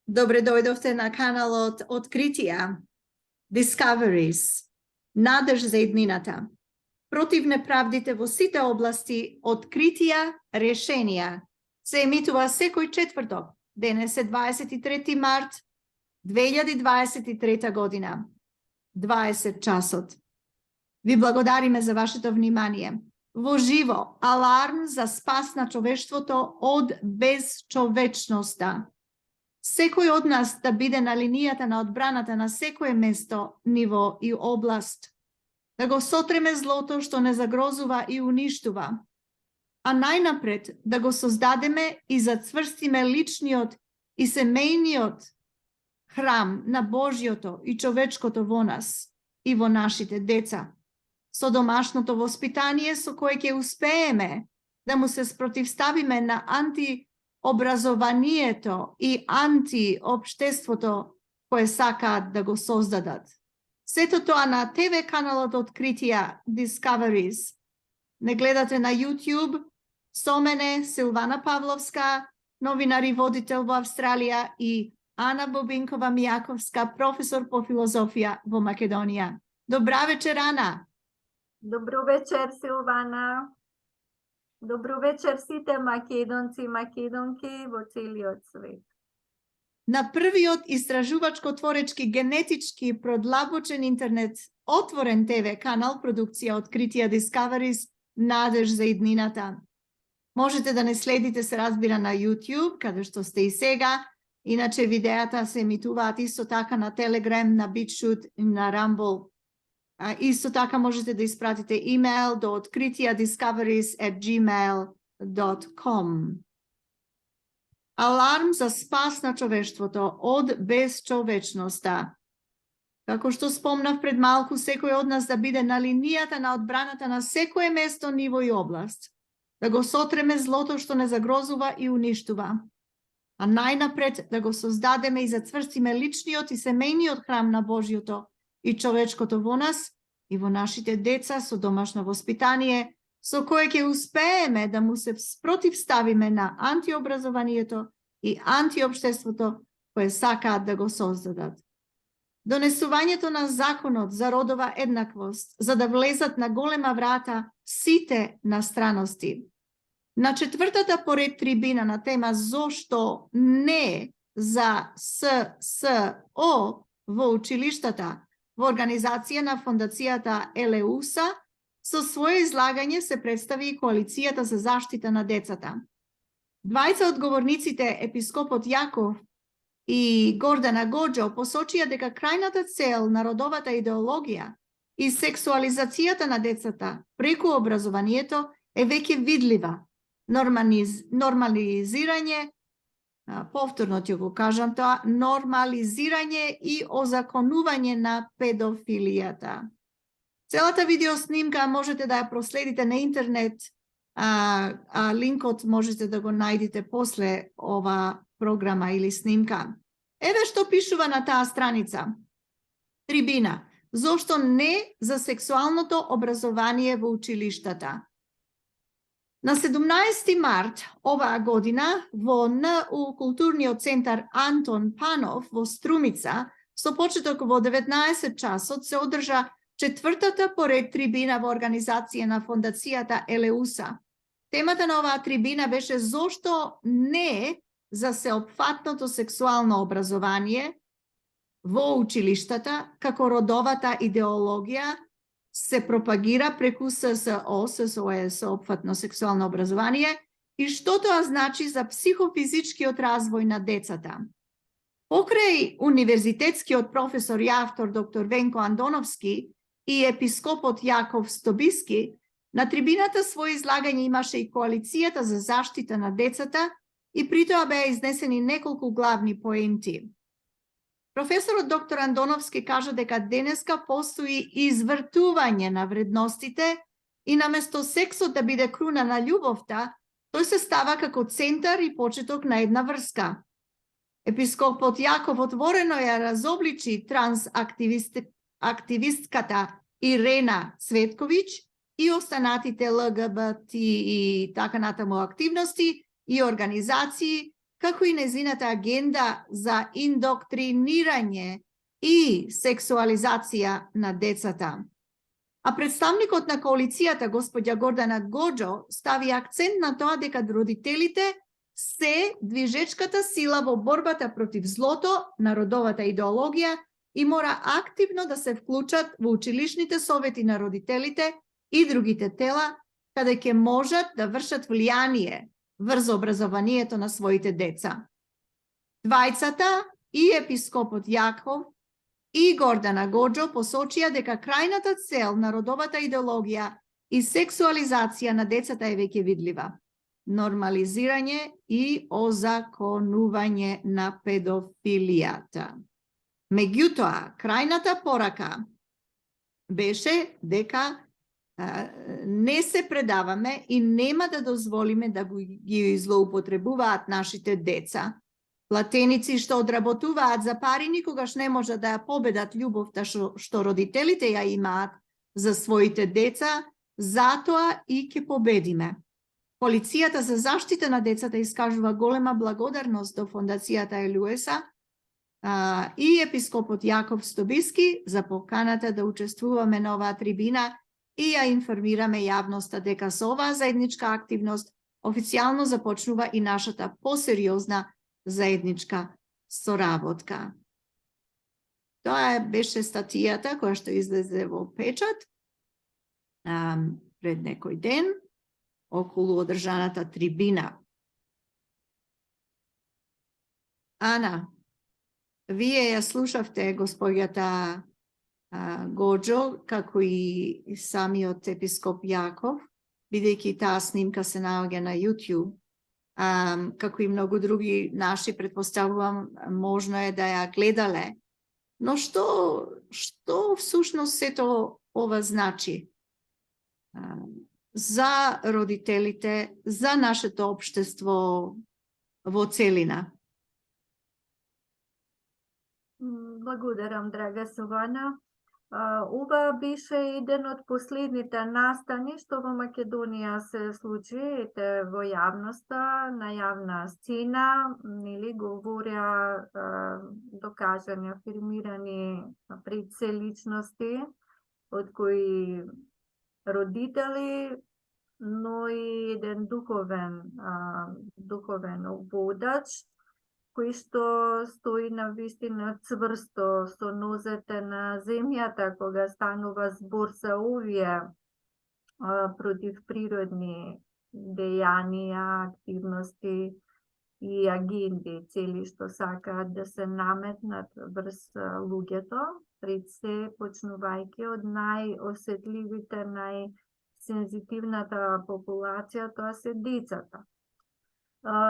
Добре дојдовте на каналот Откритија, Discoveries, надеж за иднината. Против неправдите во сите области, откритија, решенија. Се емитува секој четврток. Денес е 23 март 2023 година. 20 часот. Ви благодариме за вашето внимание. Во живо, аларм за спас на човештвото од безчовечноста. Секој од нас да биде на линијата на одбраната на секое место, ниво и област. Да го сотреме злото што не загрозува и уништува. А најнапред да го создадеме и зацврстиме личниот и семејниот храм на Божјото и човечкото во нас и во нашите деца. Со домашното воспитание со кое ќе успееме да му се спротивставиме на антиобразованието и антиобштеството кое сакаат да го создадат. Сето тоа на ТВ каналот Откритија Discoveries. Не гледате на YouTube, со мене Силвана Павловска, новинар и водител во Австралија, и Ана Бобинкова Мијаковска, професор по филозофија во Македонија. Добра вечер, Ана. Добро вечер, Силвана. Добро вечер сите македонци и македонки во целиот свет. На првиот истражувачко-творечки генетички продлабочен интернет отворен ТВ канал продукција Откритија Discoveries, надеж за иднината. Можете да не следите, се разбира, на YouTube, каде што сте и сега. Иначе видеата се емитуваат исто така на Telegram, на BitChute и на Rumble. Исто така можете да испратите имейл до odkritijadiscoveries@gmail.com. Аларм за спас на човештвото од безчовечноста. Како што спомнав пред малку, секој од нас да биде на линијата на одбраната на секое место, ниво и област. Да го сотреме злото што не загрозува и уништува. А најнапред да го создадеме и зацврстиме личниот и семејниот храм на Божјото и човечкото во нас и во нашите деца со домашно воспитание, со кое ќе успееме да му се спротивставиме на антиобразованието и антиобштеството кое сакаат да го создадат. Донесувањето на законот за родова еднаквост, за да влезат на голема врата сите настраности. На четвртата поред трибина на тема "Зошто не" за ССО во училиштата, во организација на фондацијата Елеуса, со своје излагање се представи и Коалицијата за заштита на децата. Двајца од говорниците, епископот Јаков и Гордана Гоџо, посочија дека крајната цел на родовата идеологија и сексуализацијата на децата преку образованието е веќе видлива. Нормализирање, повторно ќе го кажам тоа, нормализирање и озаконување на педофилијата. Целата видеоснимка можете да ја проследите на интернет, а линкот можете да го најдете после ова програма или снимка. Еве што пишува на таа страница. Трибина. Зошто не за сексуалното образование во училиштата? На 17 март оваа година во НУ културниот центар Антон Панов во Струмица, со почеток во 19 часот, се одржа четвртата поред трибина во организација на фондацијата Елеуса. Темата на оваа трибина беше "Зошто не за сеопфатното сексуално образование во училиштата, како родовата идеологија се пропагира преку ССО", ССО е сеопфатно сексуално образование, и што тоа значи за психофизичкиот развој на децата. Покрај универзитетскиот професор и автор доктор Венко Андоновски и епископот Јаков Стобиски, на трибината своје излагање имаше и Коалицијата за заштита на децата и притоа беа изнесени неколку главни поенти. Професорот доктор Андоновски кажа дека денеска постои извртување на вредностите и наместо сексот да биде круна на љубовта, тој се става како центар и почеток на една врска. Епископот Јаков отворено ја разобличи трансактивистката Ирена Цветковиќ и останатите ЛГБТ и така натаму активности и организации како и незината агенда за индоктринирање и сексуализација на децата. А представникот на коалицијата, господја Гордана Гоџо, стави акцент на тоа дека родителите се движечката сила во борбата против злото на родовата идеологија и мора активно да се вклучат во училишните совети на родителите и другите тела, каде ќе можат да вршат влијание врз образованието на своите деца. Двајцата, и епископот Јаков и Гордана Гоџо, посочија дека крајната цел на родовата идеологија и сексуализација на децата е веќе видлива. Нормализирање и озаконување на педофилијата. Меѓутоа, крајната порака беше дека не се предаваме и нема да дозволиме да ги злоупотребуваат нашите деца. Платеници што одработуваат за пари никогаш не може да ја победат љубовта што родителите ја имаат за своите деца, затоа и ќе победиме. Полицијата за заштита на децата искажува голема благодарност до Фондацијата Елуеса и епископот Јаков Стобиски за поканата да учествуваме на оваа трибина и ја информираме јавноста дека со оваа заедничка активност официјално започнува и нашата посериозна заедничка соработка. Тоа беше статијата која што излезе во печат пред некој ден околу одржаната трибина. Ана, вие ја слушавте госпоѓата Гоџо, како и самиот епископ Јаков, бидејќи таа снимка се наоѓа на YouTube, како и многу други наши, предпоставувам, можно е да ја гледале. Но што всушност сето ова значи за родителите, за нашето општество во целина? Благодарам, драга Силвана. Ова беше еден од последните настани што во Македонија се случи во јавноста, на јавна сцена, или говореа докажани, афирмирани пред се личности, од кои родители, но и еден духовен водач, кој што стои на вистина цврсто со нозете на земјата кога станува збор за овие против природни дејанија, активности и агенди, цели што сакаат да се наметнат врз луѓето, пред се почнувајќи од најосетливите, најсензитивната популација, тоа се децата.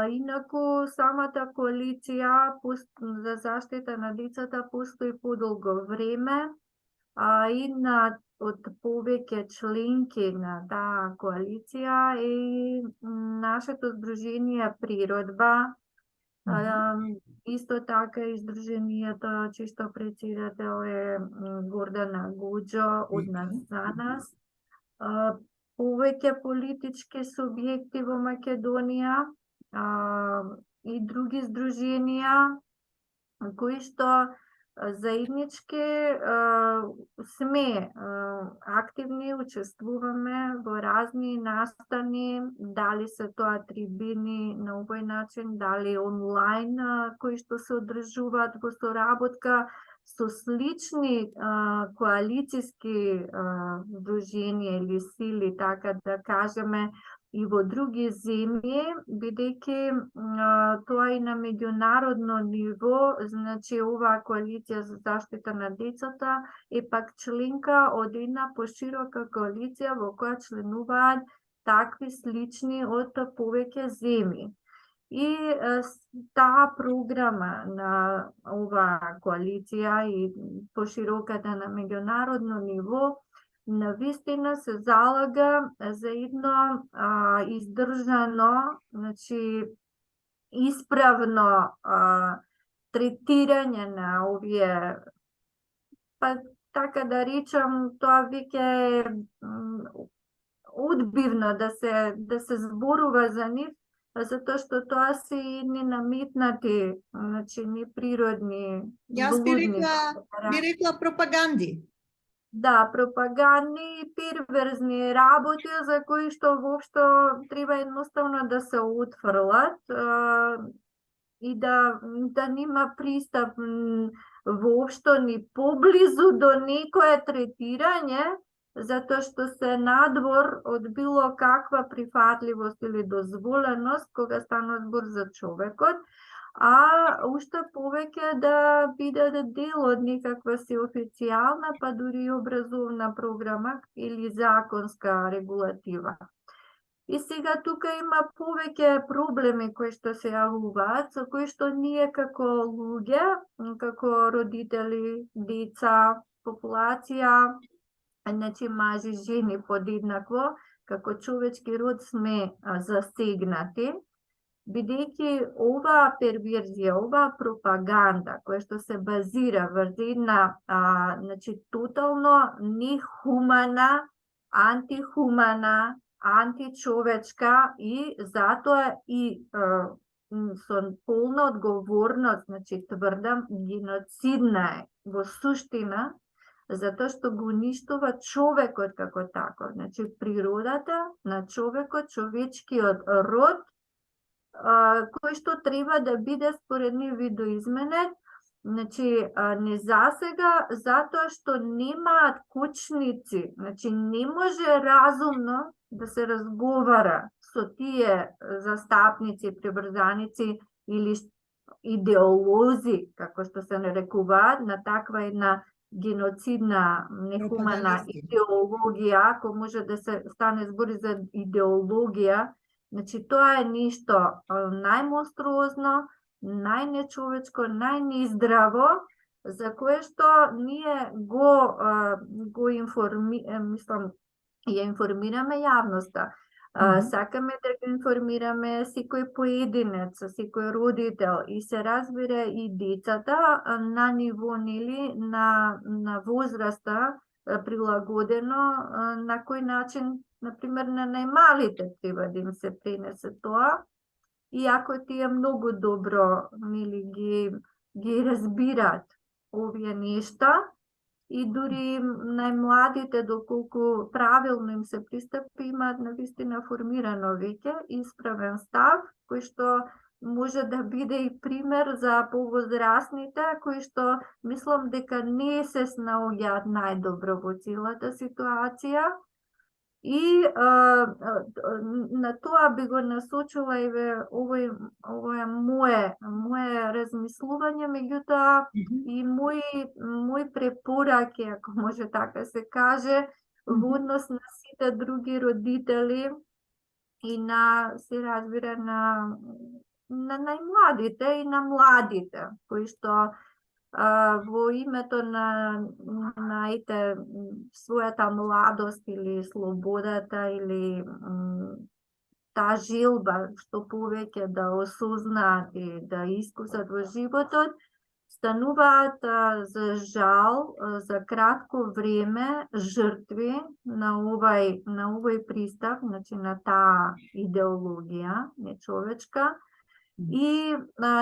Инаку, самата коалиција за заштита на децата постои подолго време, и од повеќе членки на таа коалиција е нашето здружение Природба, исто така и здруженијето чисто председател е Гордана Гоџо од нас за нас, повеќе политички субјекти во Македонија, и други здруженија кои што заеднички сме активни, учествуваме во разни настани, дали се тоа трибини на овој начин, дали онлайн, кои што се одржуваат во соработка со слични коалициски здруженија или сили, така да кажеме, и во други земји, бидејќи тоа и на меѓународно ниво, значи оваа коалиција за заштита на децата е пак членка од една поширока коалиција во која членуваат такви слични од повеќе земји. И таа програма на оваа коалиција и пошироката на меѓународно ниво навистина се залага за едно издржано, значи исправно третирање на овие, па така да речам, тоа веќе е одбивно да се зборува за нив, затоа што тоа се едни наметнати, значи неприродни, Јас блудни. би рекла пропаганди. Да, пропагандни и перверзни работи за кои што воопшто треба едноставно да се отфрлат и да нема пристап воопшто ни поблизу до некое третирање, затоа што се надвор од било каква прифатливост или дозволеност кога станува збор за човекот, а уште повеќе да бидат дел од некаква си официјална, па дури и образовна програма или законска регулатива. И сега тука има повеќе проблеми кои што се јавуваат, со кои што ние како луѓе, како родители, деца, популација, значи мажи, жени подеднакво, како човечки род сме засегнати, бидејќи оваа перверзија, оваа пропаганда, која што се базира врз една значи, тотално нехумана, антихумана, античовечка и затоа и со полна одговорност, значи тврдам, геноцидна е во суштина, затоа што го уништува човекот како таков, значи природата на човекот, човечкиот род, кој што треба да биде според нив видоизменет, значи не засега, затоа што немаат кучници, значи не може разумно да се разговара со тие застапници, прибрзаници или идеолози, како што се нарекуваат, на таква една геноцидна, нехумана идеологија, ако може да се стане збори за идеологија, значи тоа е нешто најмонструозно, најнечовечко, најнездраво, за кое што ние го ја информираме јавноста. Сакаме да го информираме секој поединец, секој родител и се разбира и децата на ниво на возраста прилагодено на кој начин, например, на најмалите треба да им се пренесе тоа, иако тие многу добро ги разбираат овие нешта и дури најмладите, доколку правилно им се пристапи, имаат навистина формирано веќе исправен став, кој што може да биде и пример за повозрасните, кои што мислам дека не се снаоѓаат најдобро во целата ситуација. И на тоа би го насочила и овој мое размислување, меѓутоа и мои препораки, ако може така се каже, во однос на сите други родители и се разбира на најмладите и на младите, кои што во името на својата младост или слободата или таа желба што повеќе да осознаат и да искусат во животот, стануваат за жал за кратко време жртви на овој пристап, значи на таа идеологија нечовечка, и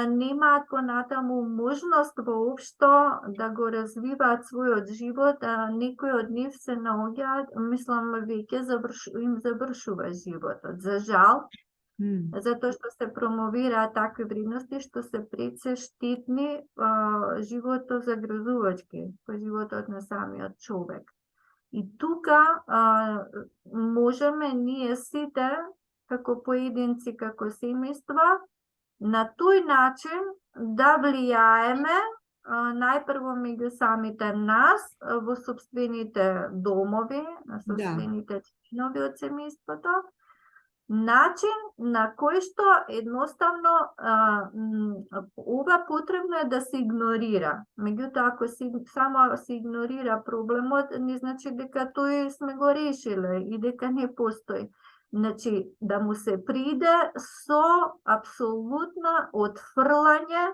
немаат понатаму можност воопшто да го развиваат својот живот, некои од нив се наоѓаат, мислам, веќе им завршува животот. За жал, затоа што се промовираат такви вредности што се прече штетни животот загрозувачки по животот на самиот човек. И тука можеме ние сите, како поединци, како семејства, на тој начин да влијаеме најпрво меѓу самите нас во собствените домови, на собствените членови од семејството, начин на кој што едноставно ова потребно е да се игнорира. Меѓутоа, ако само се игнорира проблемот, не значи дека тој сме го решиле и дека не постои. Значи, да му се приде со апсолутно отфрлање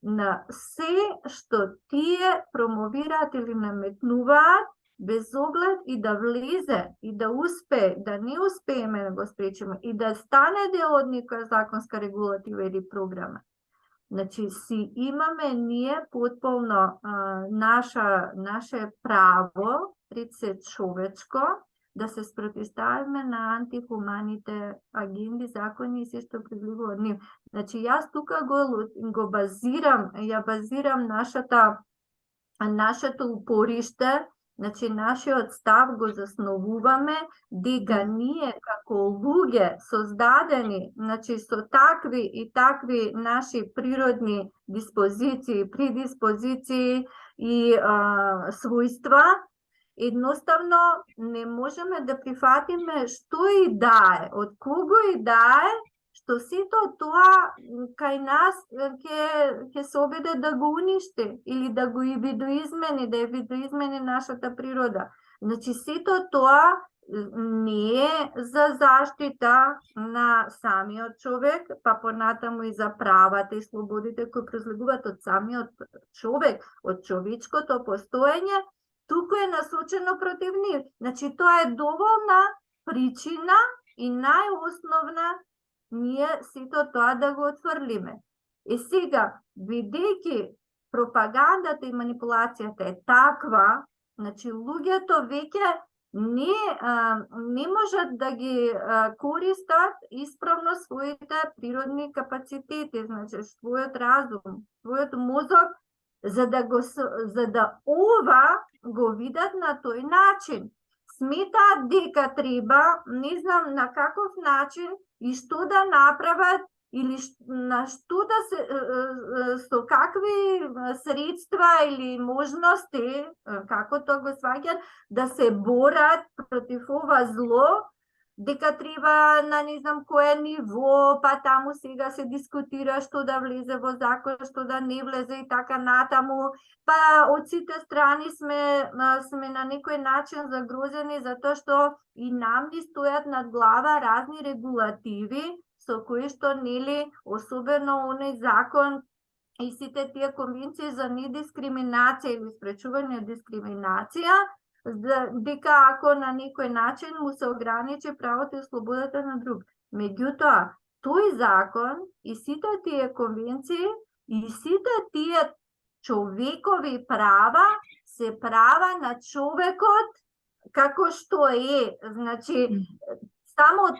на се што тие промовираат или наметнуваат без оглед и да влезе, и да успее, да не успееме да го спречиме, и да стане дел од некоја законска регулатива или програма. Значи, си имаме ние потполно наше право, пред се човечко, да се спротиставиме на антихуманите агенди, закони и се што прилигува од нив. Значи, јас тука го базирам нашето упориште, значи нашиот став го засновуваме дека ние како луѓе создадени, значи со такви и такви наши природни диспозиции, предиспозиции и својства, едноставно не можеме да прифатиме што и да е, од кого и да е, што сето тоа кај нас ќе се обиде да го уништи или да го видоизмени, да видоизмени нашата природа. Значи сето тоа не е за заштита на самиот човек, па понатаму и за правата и слободите кои произлегуваат од самиот човек, од човечкото постоење, туку е насочено против нив. Значи тоа е доволна причина и најосновна ние сето тоа да го отфрлиме. И сега, бидејќи пропагандата и манипулацијата е таква, значи луѓето веќе не можат да ги користат исправно своите природни капацитети, значи својот разум, својот мозок, за да ова го видат на тој начин. Сметаат дека треба, не знам на каков начин и што да направат или на што да се со какви средства или можности, како тоа го сваќаат, да се борат против ова зло, дека треба на не знам кое ниво, па таму сега се дискутира што да влезе во закон, што да не влезе и така натаму, па од сите страни сме на некој начин загрозени затоа што и нам ни стојат над глава разни регулативи со кои што нели особено оној закон и сите тие конвенции за недискриминација или спречување од дискриминација, дека ако на некој начин му се ограничи правото и слободата на друг. Меѓутоа, тој закон и сите тие конвенции и сите тие човекови права се права на човекот како што е. Значи, само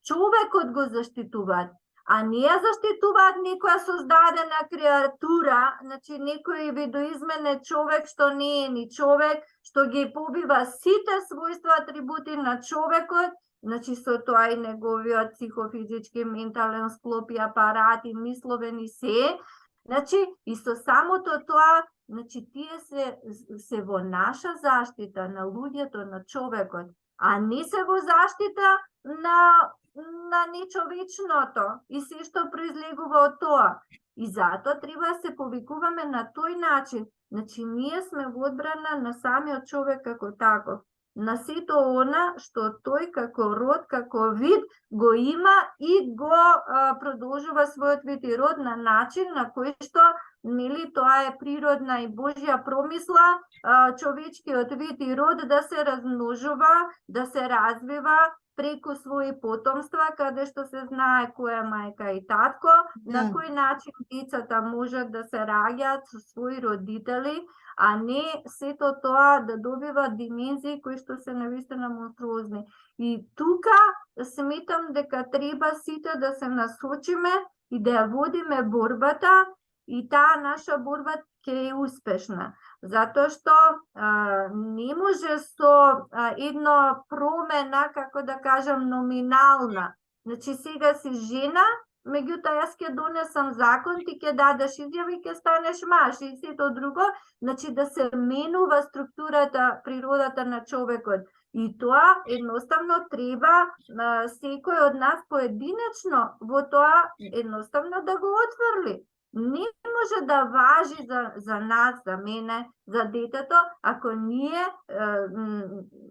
човекот го заштитуваат, а не ја заштитуваат некоја создадена креатура, значи некој видоизменет човек што не е ни човек, што ги побива сите својства, атрибути на човекот, значи со тоа и неговиот психофизички, ментален склоп и апарат и мисловен и се. Значи, и со самото тоа, значи тие се во наша заштита на луѓето, на човекот, а не се во заштита на нечовечното и се што произлегува од тоа. И затоа треба да се повикуваме на тој начин. Значи, ние сме во одбрана на самиот човек како таков, на сето она што тој како род, како вид го има и го продолжува својот вид и род на начин на кој што нели тоа е природна и Божја промисла, човечкиот вид и род да се размножува, да се развива преку своји потомства, каде што се знае која мајка и татко, на кој начин децата можат да се раѓаат со своји родители, а не сето тоа да добива димензии кои што се навистина монструозни. И тука сметам дека треба сите да се насочиме и да ја водиме борбата, и таа наша борба ќе е успешна. Затоа што не може со едно промена, како да кажам, номинална. Значи сега си жена, меѓутоа јас ќе донесам закон, ти ќе дадеш изјави, ќе станеш маж и сето друго, значи да се менува структурата, природата на човекот. И тоа едноставно треба секој од нас поединечно во тоа едноставно да го отфрли. не може да важи за нас, за мене, за детето, ако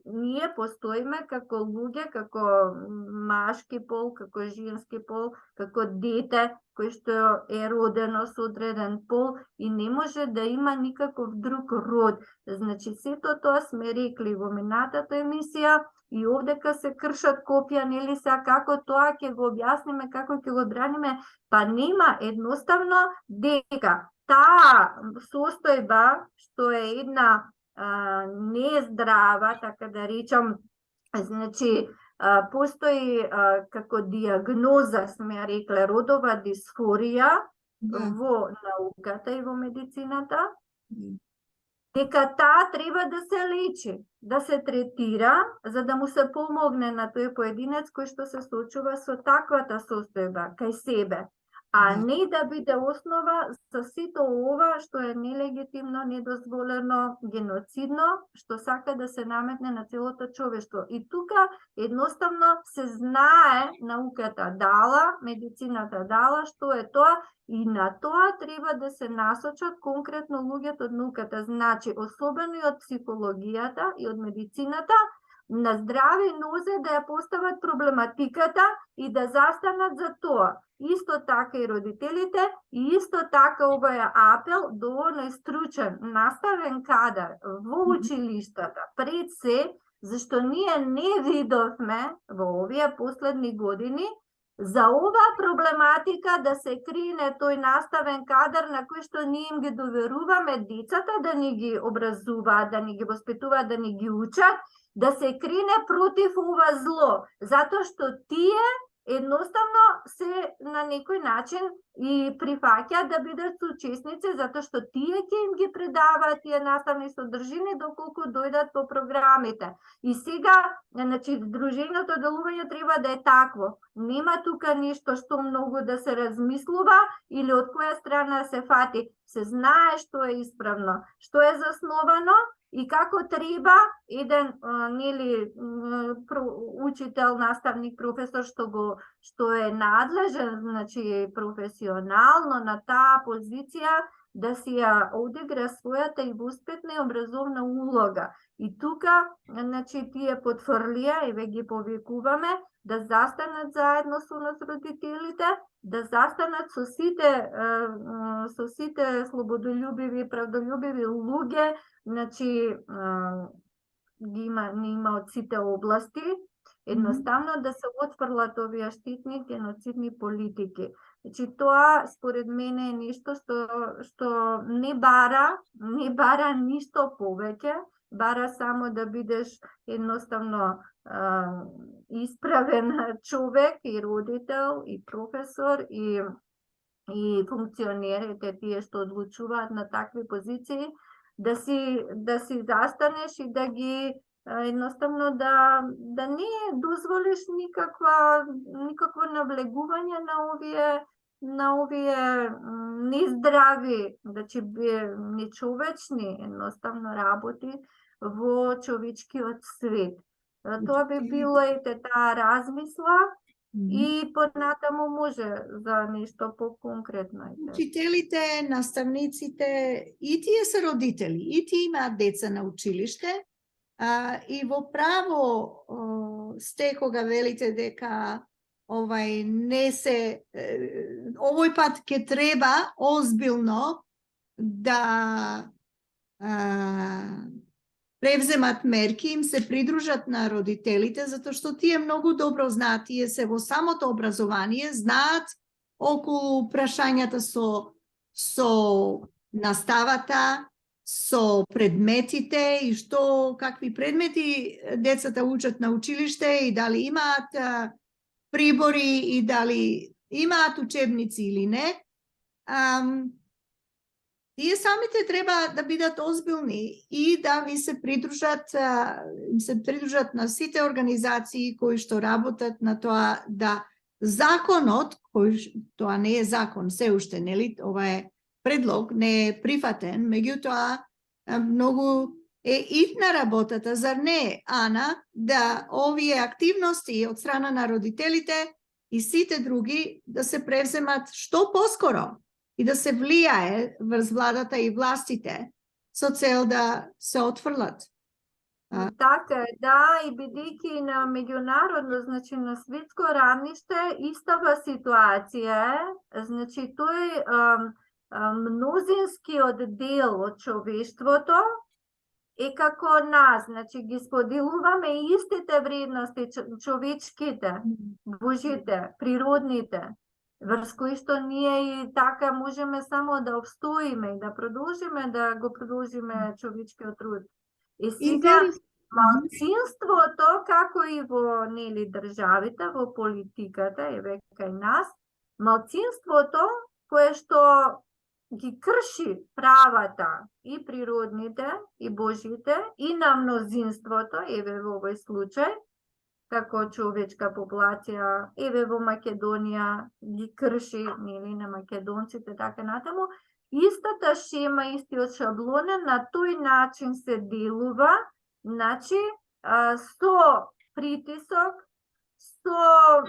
ние постоиме како луѓе, како машки пол, како женски пол, како дете кој што е родено со одреден пол и не може да има никаков друг род. Значи, сето тоа сме рекли во минатата емисија и овдека се кршат копија, нели сега како тоа ќе го објасниме, како ќе го браниме, па нема едноставно дека таа состојба што е една нездрава, така да речам, значи постои како диагноза, сме ја рекле, родова дисфорија во науката и во медицината, дека таа треба да се лечи, да се третира, за да му се помогне на тој поединец кој што се соочува со таквата состојба кај себе, а не да биде основа за сето ова што е нелегитимно, недозволено, геноцидно, што сака да се наметне на целото човештво. И тука едноставно се знае, науката дала, медицината дала, што е тоа, и на тоа треба да се насочат конкретно луѓето од науката. Значи, особено и од психологијата и од медицината, на здрави нозе да ја постават проблематиката и да застанат за тоа. Исто така и родителите, и исто така ова е апел до оној стручен, наставен кадар во училиштата, пред се, зашто ние не видовме во овие последни години за оваа проблематика да се крине тој наставен кадар на кој што ние им ги доверуваме децата да ни ги образуваат, да ни ги воспитуваат, да ни ги учат, да се крине против ова зло, затоа што тие едноставно се на некој начин и прифаќаат да бидат соучесници, затоа што тие ќе им ги предаваат тие наставни содржини доколку дојдат по програмите. И сега, значи, здруженото делување треба да е такво. Нема тука нешто што многу да се размислува или од која страна се фати. Се знае што е исправно, што е засновано, и како треба еден учител, наставник, професор што е надлежен, значи професионално на таа позиција да си ја одигра својата и воспитна и образовна улога. И тука, значи, тие потврлија и веќе ги повикуваме да застанат заедно со нас родителите, да застанат со сите слободолюбиви, правдолюбиви луѓе, значи не има од сите области, едноставно да се отфрлат овие штитни геноцидни политики. Значи тоа според мене е нешто што не бара ништо повеќе, бара само да бидеш едноставно исправен човек и родител и професор и функционерите тие што одлучуваат на такви позиции, да си застанеш и да ги едноставно да не дозволиш никакво навлегување на овие нездрави, значи нечовечни едноставно работи во човечкиот свет. Тоа би било таа размисла и понатаму може за нешто поконкретно. Учителите, наставниците, и тие се родители, и тие имаат деца на училиште, и во право сте кога велите дека овој пат ќе треба озбилно да превземат мерки, им се придружат на родителите, затоа што тие многу добро знаат, тие се во самото образование, знаат околу прашањата со наставата, со предметите и какви предмети децата учат на училиште и дали имаат прибори и дали имаат учебници или не. Тие самите треба да бидат озбилни и да им се придружат на сите организации кои што работат на тоа да законот, тоа не е закон се уште, нели, ова е предлог, не е прифатен, меѓутоа многу е итна работата, зар не, Ана, да овие активности од страна на родителите и сите други да се превземат што поскоро. и да се влијае врз владата и властите со цел да се отфрлат. Така е, да, и бидејќи на меѓународно, значи на светско равниште, истава ситуација е, значи тој мнозинскиот дел од човештвото е како нас, значи ги споделуваме истите вредности човечките, божите, природните, врз кои што ние и така можеме само да обстоиме и да продолжиме да го продолжиме човечкиот труд. И сега малцинството, како и во нели државите, во политиката, еве кај нас, малцинството кое што ги крши правата и природните и божите и на мнозинството, еве во овој случај, како човечка популација, еве во Македонија ги крши нели на македонците така натаму, истата шема, истиот шаблонен на тој начин се делува, значи со притисок, со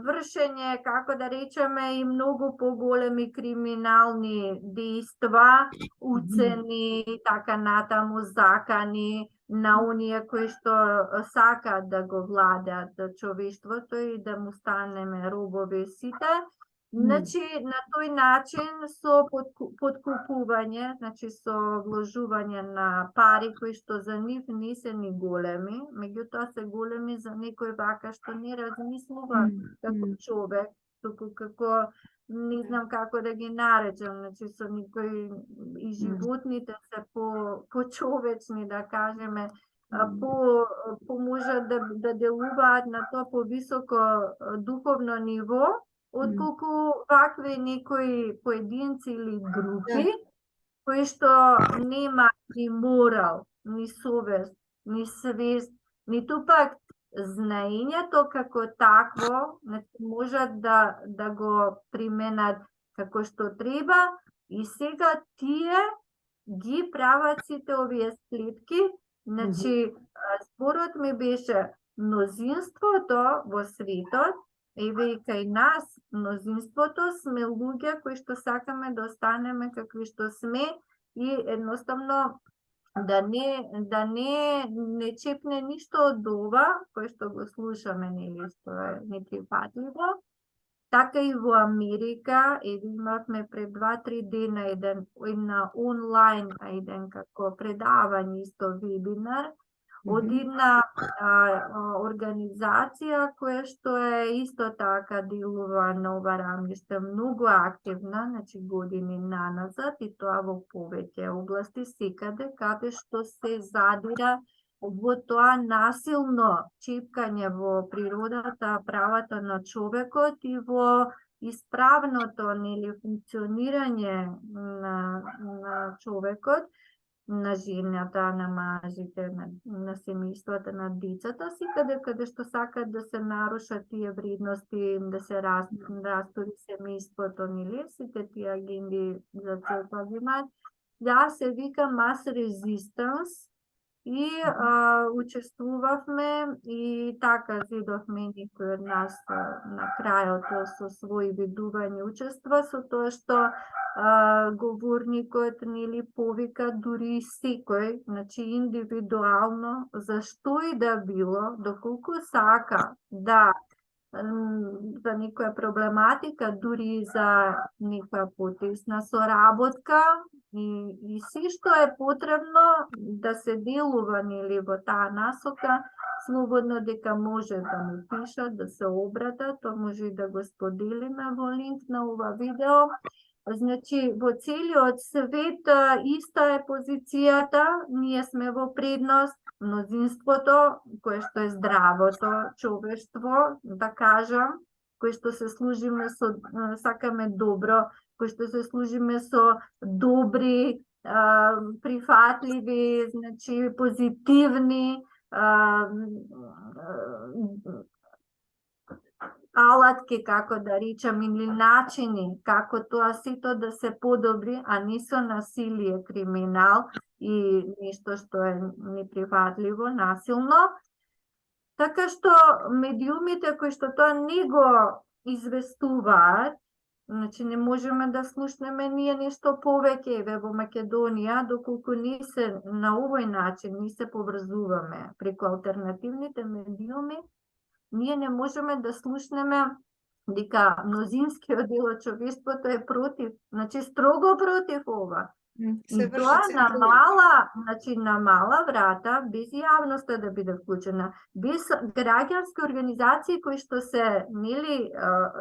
вршење, како да речеме, и многу поголеми криминални дејства, уцени, така натаму, закани на оние кои што сакаат да го владеат човештвото и да му станеме робови сите. Значи, на тој начин со подкупување, значи со вложување на пари кои што за нив не се ни големи, меѓутоа се големи за некој вака што не размислува како човек, туку како не знам како да ги наречам, значи со некои и животните се по-човечни, да кажеме, можат да делуваат на тоа повисоко духовно ниво, отколку вакви некои поединци или групи кои што нема ни морал, ни совест, ни свест, ниту пак знаењето како такво, можат да го применат како што треба и сега тие ги прават сите овие слепки. Значи, зборот ми беше мнозинството во светот, еве и кај нас, мнозинството сме луѓе кои што сакаме да останеме какви што сме и едноставно да не чепне ништо од ова кој што го слушаме, нели, што е неприфатливо. Така и во Америка, имавме пред 2-3 дена една онлайн, еден како предавање, исто вебинар, од една организација која што е исто така делува на ова рамниште многу активна, значи години наназад, и тоа во повеќе области секаде каде што се задира во тоа насилно чепкање во природата, правата на човекот и во исправното нели функционирање на човекот, на жената, на мажите, на семејствата, на децата, секаде каде што сакаат да се нарушат тие вредности, да се растури семејството, нели, сите тие агенди за целта ги имаат. Да, се вика mass resistance и учествувавме и така зидовме некој од нас на крајот со своји видување учества, со тоа што говорникот нели повика дури и секој, значи индивидуално, за што и да било, доколку сака да за некоја проблематика, дури за некоја потесна соработка и се што е потребно да се делува нели во таа насока, слободно дека може да му пишат, да се обратат, тоа може и да го споделиме во линк на ова видео. Значи, во целиот свет иста е позицијата, ние сме во предност, мнозинството, кое што е здравото човештво, да кажам, кое што се служиме со, сакаме добро, кое што се служиме со добри, прифатливи, значи позитивни, алатки, како да речам, или начини како тоа сето да се подобри, а не со насилие, криминал и нешто што е неприфатливо, насилно. Така што медиумите кои што тоа не го известуваат, Значи не можеме да слушнеме ние нешто повеќе еве во Македонија, доколку ние се на овој начин, ние се поврзуваме преку алтернативните медиуми, ние не можеме да слушнеме дека мнозинскиот дел од човештвото е против, значи строго против ова. Се И врши тоа на цензура. мала, значи на мала врата, без јавноста да биде вклучена, без граѓански организации кои што се нели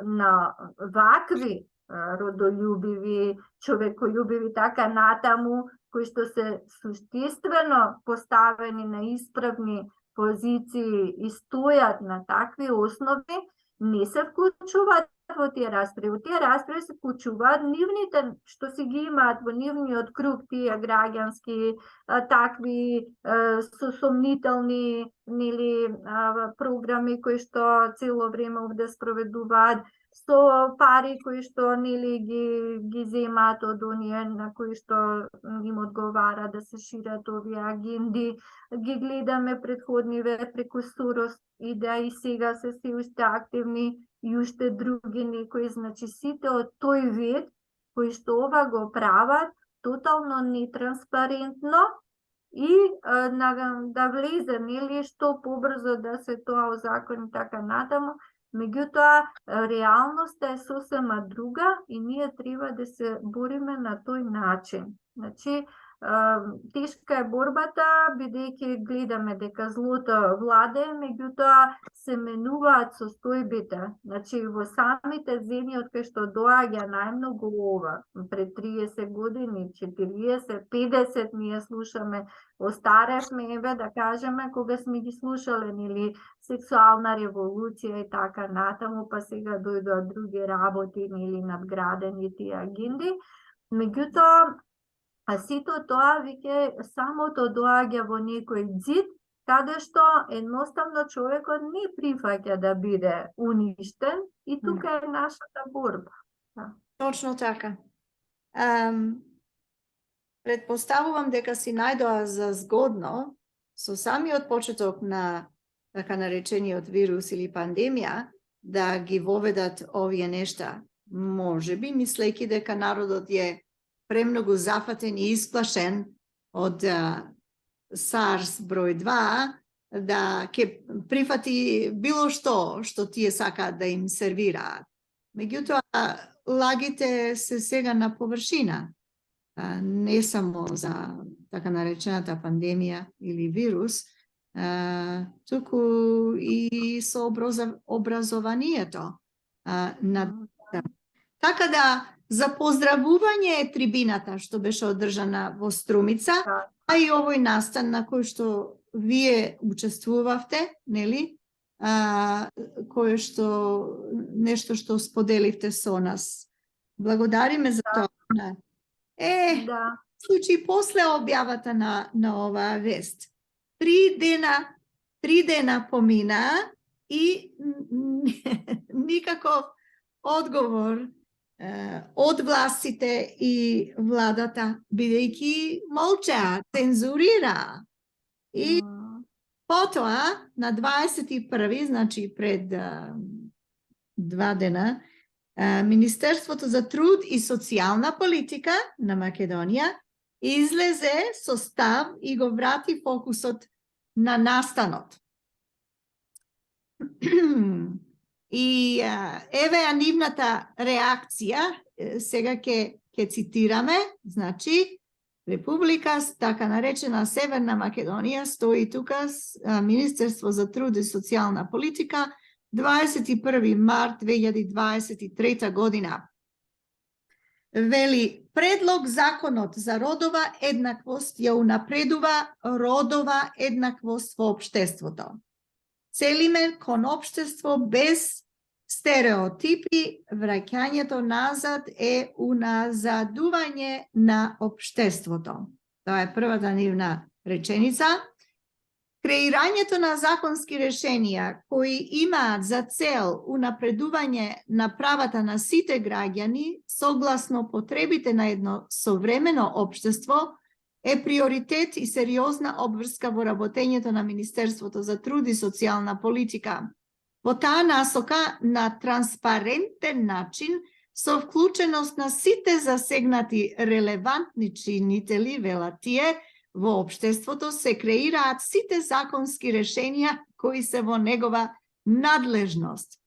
на вакви родолюбиви, човеколюбиви така натаму, кои што се суштинствено поставени на исправни позиции и стојат на такви основи, не се вклучуваат во тие расправи. Во тие расправи се вклучуваат нивните, што си ги имаат во нивниот круг, тие граѓански, такви сомнителни нели програми кои што цело време овде спроведуваат, со пари кои што нели ги земаат од оние на кои што им одговара да се шират овие агенди. Ги гледаме предходниве преку Сорос и да и сега се уште активни и уште други некои, значи сите од тој вид кои што ова го прават тотално нетранспарентно и да влезе нели што побрзо да се тоа озакони така натаму. Меѓутоа, реалноста е сосема друга и ние треба да се бориме на тој начин. Значи, тешка е борбата, бидејќи гледаме дека злото владее, меѓутоа се менуваат состојбите. Значи, во самите земји од кои што доаѓа најмногу ова, пред 30 години, 40, 50, ние слушаме, остаревме, еве да кажеме, кога сме ги слушале, нели, сексуална револуција и така натаму, па сега дојдоа други работи, нели, надградени тие агенди. Меѓутоа, сето тоа веќе самото доаѓа во некој ѕид, каде што едноставно човекот не прифаќа да биде уништен и тука е нашата борба. Точно така. Предпоставувам дека си најдоа за згодно со самиот почеток на така наречениот вирус или пандемија да ги воведат овие нешта. Можеби мислејќи дека народот е премногу зафатен и исплашен од SARS број 2, да ќе прифати било што тие сакаат да им сервираат. Меѓутоа, лагите се сега на површина. Не само за така наречената пандемија или вирус, туку и со образованието. Така да, за поздравување е трибината што беше одржана во Струмица, а и овој настан на кој што вие учествувавте, нели? Кој што нешто што споделивте со нас. Благодариме за тоа. Да. Случаи после објавата на оваа вест. 3 дена помина и никаков одговор од властите и владата, бидејќи молчаа, цензурира. И потоа, на 21, значи пред 2 дена, Министерството за труд и социјална политика на Македонија излезе со став и го врати фокусот на настанот. И еве ја нивната реакција, сега ќе цитираме, значи, Република, така наречена Северна Македонија, стои тука, Министерство за труд и социјална политика, 21 март 2023 година. Вели, предлог законот за родова еднаквост ја унапредува родова еднаквост во општеството. Целиме кон општество без стереотипи, враќањето назад е уназадување на општеството. Тоа е првата нивна реченица. Креирањето на законски решенија кои имаат за цел унапредување на правата на сите граѓани согласно потребите на едно современо општество е приоритет и сериозна обврска во работењето на Министерството за труд и социјална политика. Во таа насока, на транспарентен начин, со вклученост на сите засегнати релевантни чинители, вела тие, во општеството се креираат сите законски решенија кои се во негова надлежност.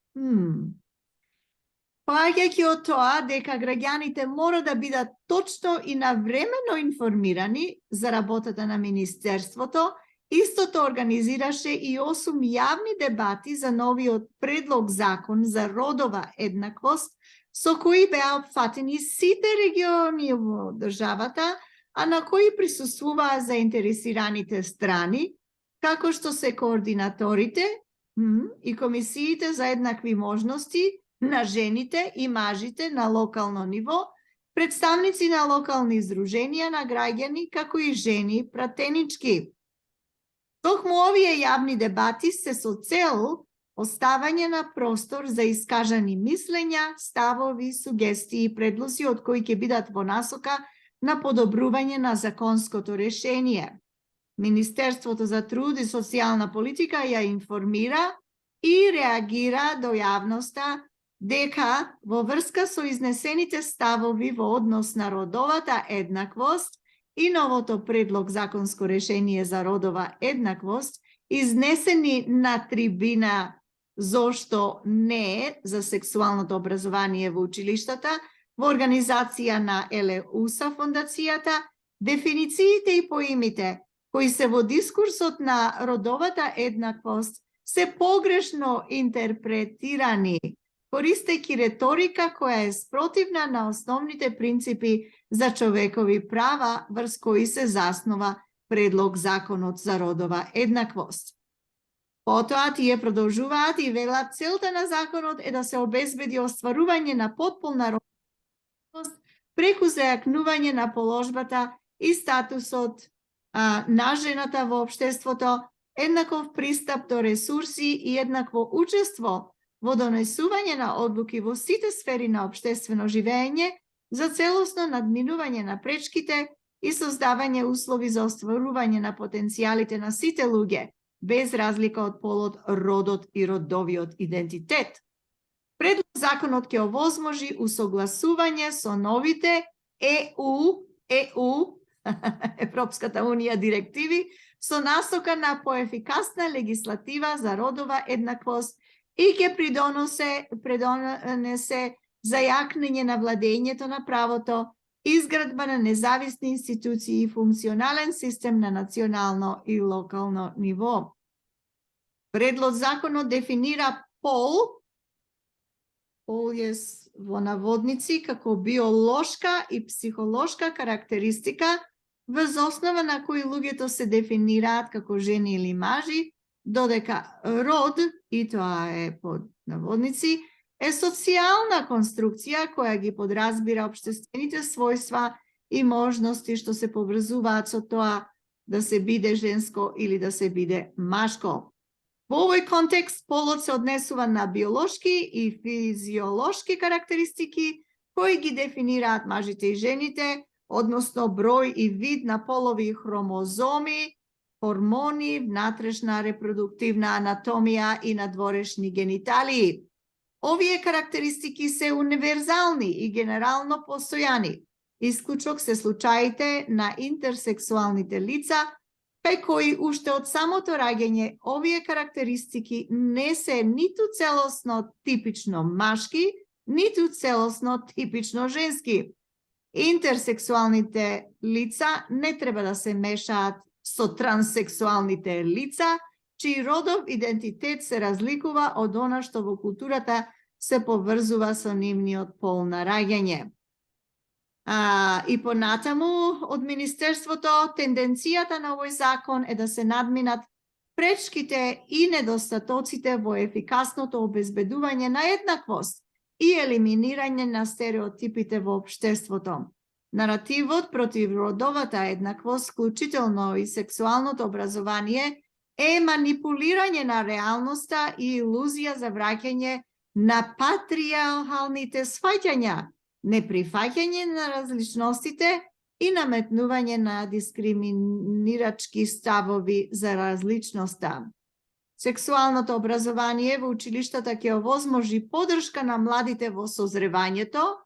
Поаѓајќи од тоа дека граѓаните мора да бидат точно и навремено информирани за работата на Министерството, истото организираше и 8 јавни дебати за новиот предлог закон за родова еднаквост, со кои беа опфатени сите региони во државата, а на кои присуствуваа заинтересираните страни, како што се координаторите и комисиите за еднакви можности на жените и мажите на локално ниво, представници на локални издруженија на граѓани, како и жени пратенички. Токму овие јавни дебати се со цел оставање на простор за искажани мислења, ставови, сугестии и предлози од кои ќе бидат во насока на подобрување на законското решение. Министерството за труд и социјална политика ја информира и реагира до јавноста дека во врска со изнесените ставови во однос на родовата еднаквост и новото предлог законско решение за родова еднаквост, изнесени на трибина зошто не за сексуалното образование во училиштата, во организација на ЕЛЕУСА фондацијата, дефинициите и поимите кои се во дискурсот на родовата еднаквост се погрешно интерпретирани, користејќи реторика која е спротивна на основните принципи за човекови права врз кои се заснова предлог законот за родова еднаквост. Потоа тие продолжуваат и велат целта на законот е да се обезбеди остварување на потполна родова еднаквост преку зајакнување на положбата и статусот на жената во општеството, еднаков пристап до ресурси и еднакво учество во донесување на одлуки во сите сфери на општествено живење за целосно надминување на пречките и создавање услови за остварување на потенцијалите на сите луѓе, без разлика од полот, родот и родовиот идентитет. Предлог законот ќе овозможи усогласување со новите Европската унија директиви со насока на поефикасна легислатива за родова еднаквост и ќе придонесе зајакнење на владењето на правото, изградба на независни институции и функционален систем на национално и локално ниво. Предлог законот дефинира пол е во наводници како биолошка и психолошка карактеристика врз основа на кои луѓето се дефинираат како жени или мажи, додека род, и тоа е под наводници, е социјална конструкција која ги подразбира општествените својства и можности што се поврзуваат со тоа да се биде женско или да се биде машко. Во овој контекст полот се однесува на биолошки и физиолошки карактеристики кои ги дефинираат мажите и жените, односно број и вид на полови хромозоми, хормони, внатрешна репродуктивна анатомија и надворешни гениталии. Овие карактеристики се универзални и генерално постојани. Исклучок се случаите на интерсексуалните лица, кај кои уште од самото раѓање овие карактеристики не се ниту целосно типично машки, ниту целосно типично женски. Интерсексуалните лица не треба да се мешаат со транссексуалните лица, чиј родов идентитет се разликува од она што во културата се поврзува со нивниот пол на раѓање. И понатаму од Министерството тенденцијата на овој закон е да се надминат пречките и недостатоците во ефикасното обезбедување на еднаквост и елиминирање на стереотипите во општеството. Наративот против родовата еднаквост, вклучително и сексуалното образование, е манипулирање на реалноста и илузија за враќање на патриархалните сфаќања, неприфаќање на различностите и наметнување на дискриминирачки ставови за различноста. Сексуалното образование во училиштата ќе овозможи подршка на младите во созревањето,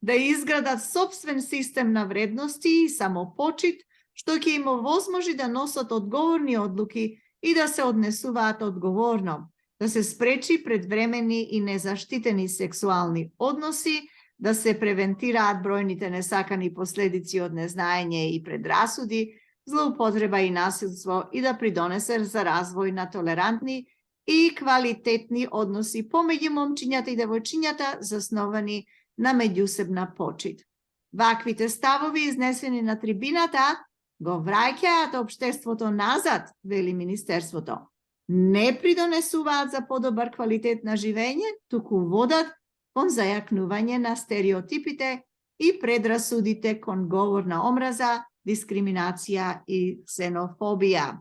да изградат собствен систем на вредности и самопочит, што ќе им овозможи да носат одговорни одлуки и да се однесуваат одговорно, да се спречи предвремени и незаштитени сексуални односи, да се превентираат бројните несакани последици од незнаење и предрасуди, злоупотреба и насилство и да придонесе за развој на толерантни и квалитетни односи помеѓу момчињата и девојчињата засновани на меѓусебна почит. Ваквите ставови изнесени на трибината го враќаат општеството назад, вели Министерството. Не придонесуваат за подобар квалитет на живење, туку водат кон зајакнување на стереотипите и предрасудите кон говор на омраза, дискриминација и ксенофобија.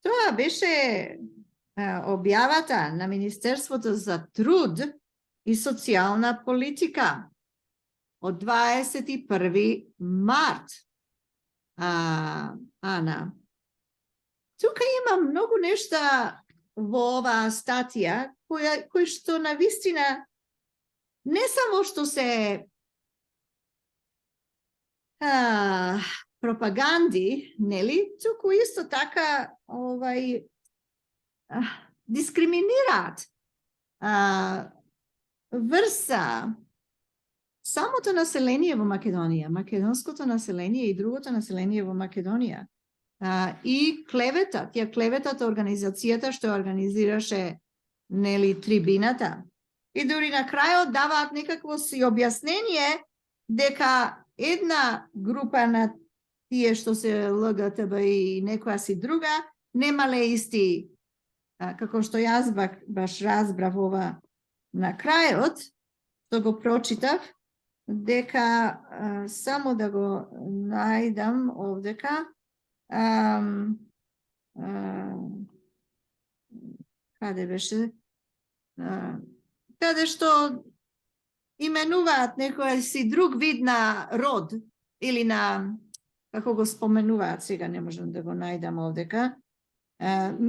Тоа беше објавата на Министерството за труд и социјална политика од 21 март. Ана, тука има многу нешта во оваа статија кои што навистина не само што се пропаганди, нели, туку исто така дискриминираат врса самото население во Македонија, македонското население и другото население во Македонија. И клевета, тие клеветата организацијата што организираше, нели, трибината. И дури на крајот даваат некакво си објаснение дека една група на тие што се ЛГТБ и некоја си друга немале исти, како што јас баш разбрав ова на крајот, што го прочитав, дека само да го најдам овдека, каде беше, каде што именуваат некој си друг вид на род, или на, како го споменуваат, сега не можам да го најдам овдека.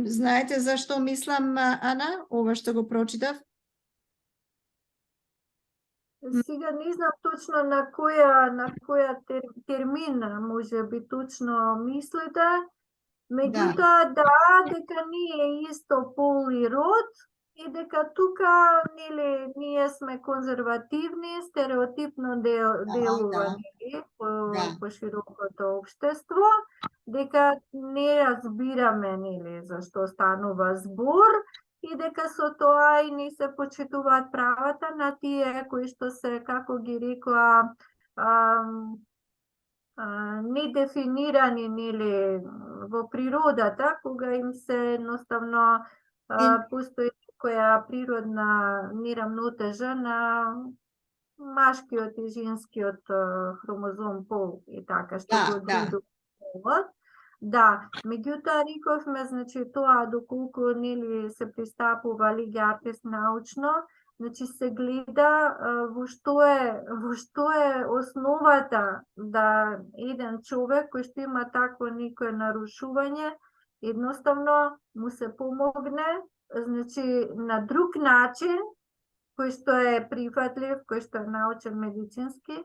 Знаете зашто мислам, Ана, ова што го прочитав? Сега не знам точно на која термин може би точно мислите, меѓутоа дека не е исто пол и род и дека тука нели ние сме конзервативни, стереотипно делувани по широкото општество, дека не разбираме нели за што станува збор и дека со тоа и не се почитуваат правата на тие кои што се, како ги рекоа, недефинирани нели во природата, кога им се едноставно постои која природна нерамнотежа на машкиот и женскиот хромозом пол и така што го одредува полот. Да, меѓутоа рековме, значи тоа доколку нели се пристапува лиги артис научно, значи се гледа во што е основата да еден човек кој што има такво некое нарушување, едноставно му се помогне, значи на друг начин кој што е прифатлив, кој што е научен медицински,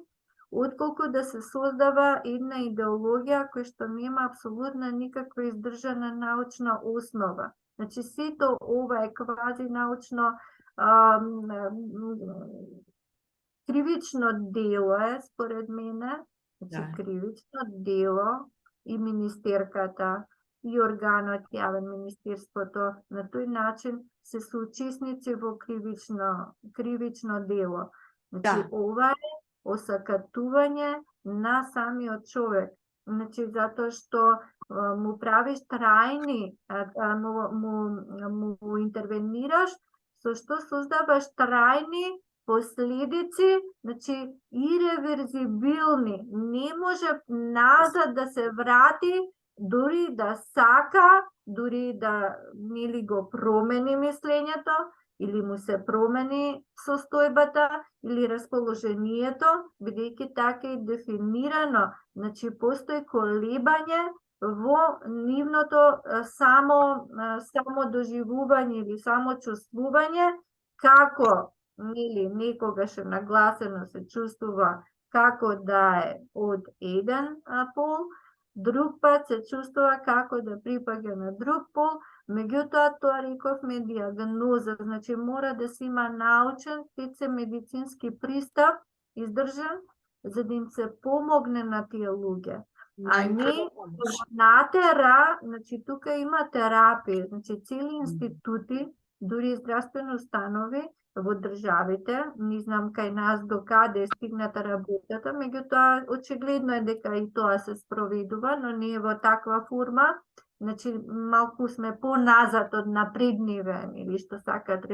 отколку да се создава една идеологија која што нема апсолутно никаква издржана научна основа. Значи сето ова е квази научно кривично дело е, според мене, значи кривично дело и министерката и органот јавен министерството на тој начин се соучесници во кривично дело. Значи ова е осакатување на самиот човек. Значи, затоа што му правиш трајни, му интервенираш, со што создаваш трајни последици, значи, иреверзибилни. Не може назад да се врати, дури да сака, дури да нели го промени мислењето, или му се промени состојбата или расположението, бидејќи така е дефинирано. Значи, постои колебање во нивното само доживување или само чувствување, како некогаш е нагласено се чувствува како да е од еден пол, друг пат се чувствува како да припаѓа на друг пол, меѓутоа тоа рековме диагноза, значи мора да се има научен, медицински пристап издржан, за да им се помогне на тие луѓе. А не натера, значи тука има терапија, значи цели институти, дури здравствени установи во државите, не знам кај нас до каде е стигната работата, меѓутоа очигледно е дека и тоа се спроведува, но не е во таква форма, значи малку сме поназад од напредниве, или што сакат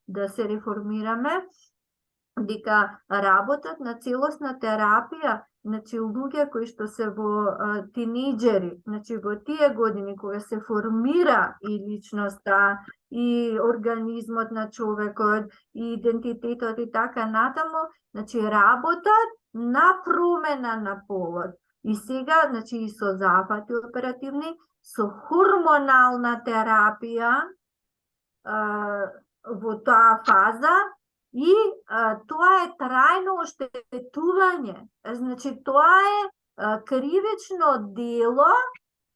да се реформираме, дека работат на целосна терапија, значи луѓе кои што се во тинејџери, значи во тие години кога се формира и личноста, и организмот на човекот, и идентитетот и така натаму, значи работат на промена на полот. И сега, значи и со зафати оперативни, со хормонална терапија во таа фаза, и тоа е трајно оштетување. Значи, тоа е кривично дело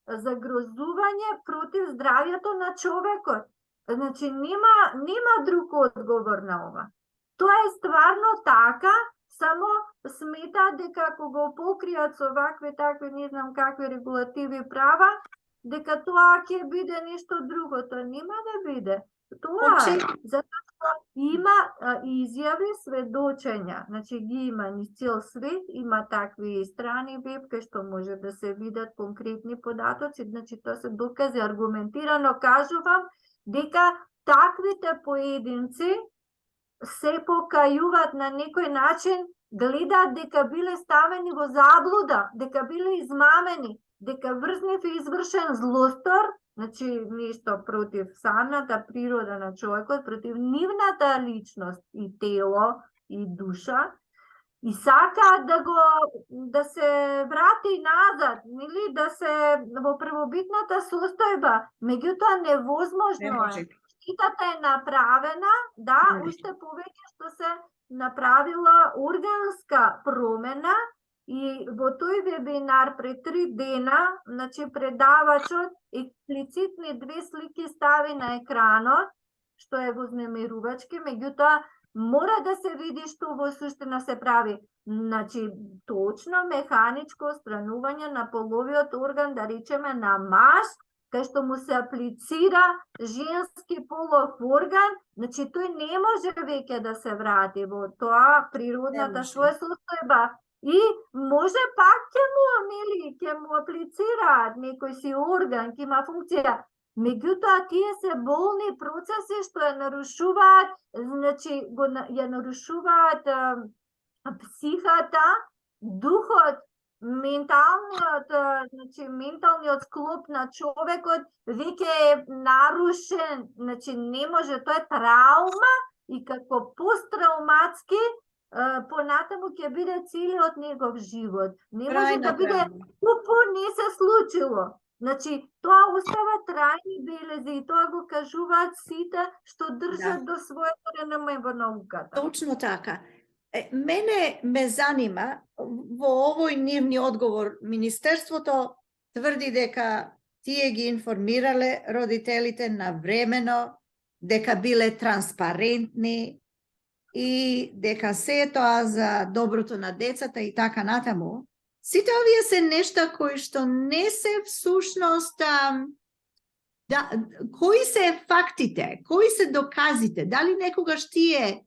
загрозување против здравјето на човекот. Значи, нема друг одговор на ова. Тоа е стварно така, само сметаат дека ако го покријат со вакви, такви, не знам какви регулативи права, дека тоа ќе биде нешто друго. Тоа нема да биде. Тоа е, затоа што има изјави, сведочења, значи ги има низ цел свет, има такви страни веб кај што може да се видат конкретни податоци, значи тоа се докази аргументирано, кажувам дека таквите поединци се покајуваат на некој начин, гледаат дека биле ставени во заблуда, дека биле измамени, дека врз нив е извршен злостор, значи нешто против самата природа на човекот, против нивната личност и тело и душа, и сакаат да се врати назад, нели, да се во првобитната состојба, меѓутоа невозможно е. Штетата е направена, да, уште повеќе што се направила органска промена. И во тој вебинар пред 3 дена, значи предавачот експлицитни 2 слики стави на екранот, што е вознемирувачки, меѓутоа мора да се види што во суштина се прави. Значи, точно механичко отстранување на половиот орган, да речеме на маж, кај што му се аплицира женски полов орган, значи тој не може веќе да се врати во тоа природната своја состојба. И може пак ќе му аплицираат некој си орган, ќе има функција. Меѓутоа, тие се болни процеси што ја нарушуваат, значи, ја нарушуваат психата, духот, менталниот склоп на човекот веќе е нарушен, значи не може, тоа е траума и како посттрауматски понатаму ќе биде целиот негов живот. Не може да биде тупо не се случило. Значи, тоа остава трајни белези и тоа го кажуваат сите што држат до своето реноме во науката. Точно така. Мене ме занима во овој нивни одговор. Министерството тврди дека тие ги информирале родителите навремено, дека биле транспарентни и дека се тоа за доброто на децата и така натаму. Сите овие се нешта кои што не се всушност кои се фактите, кои се доказите, дали некогаш тие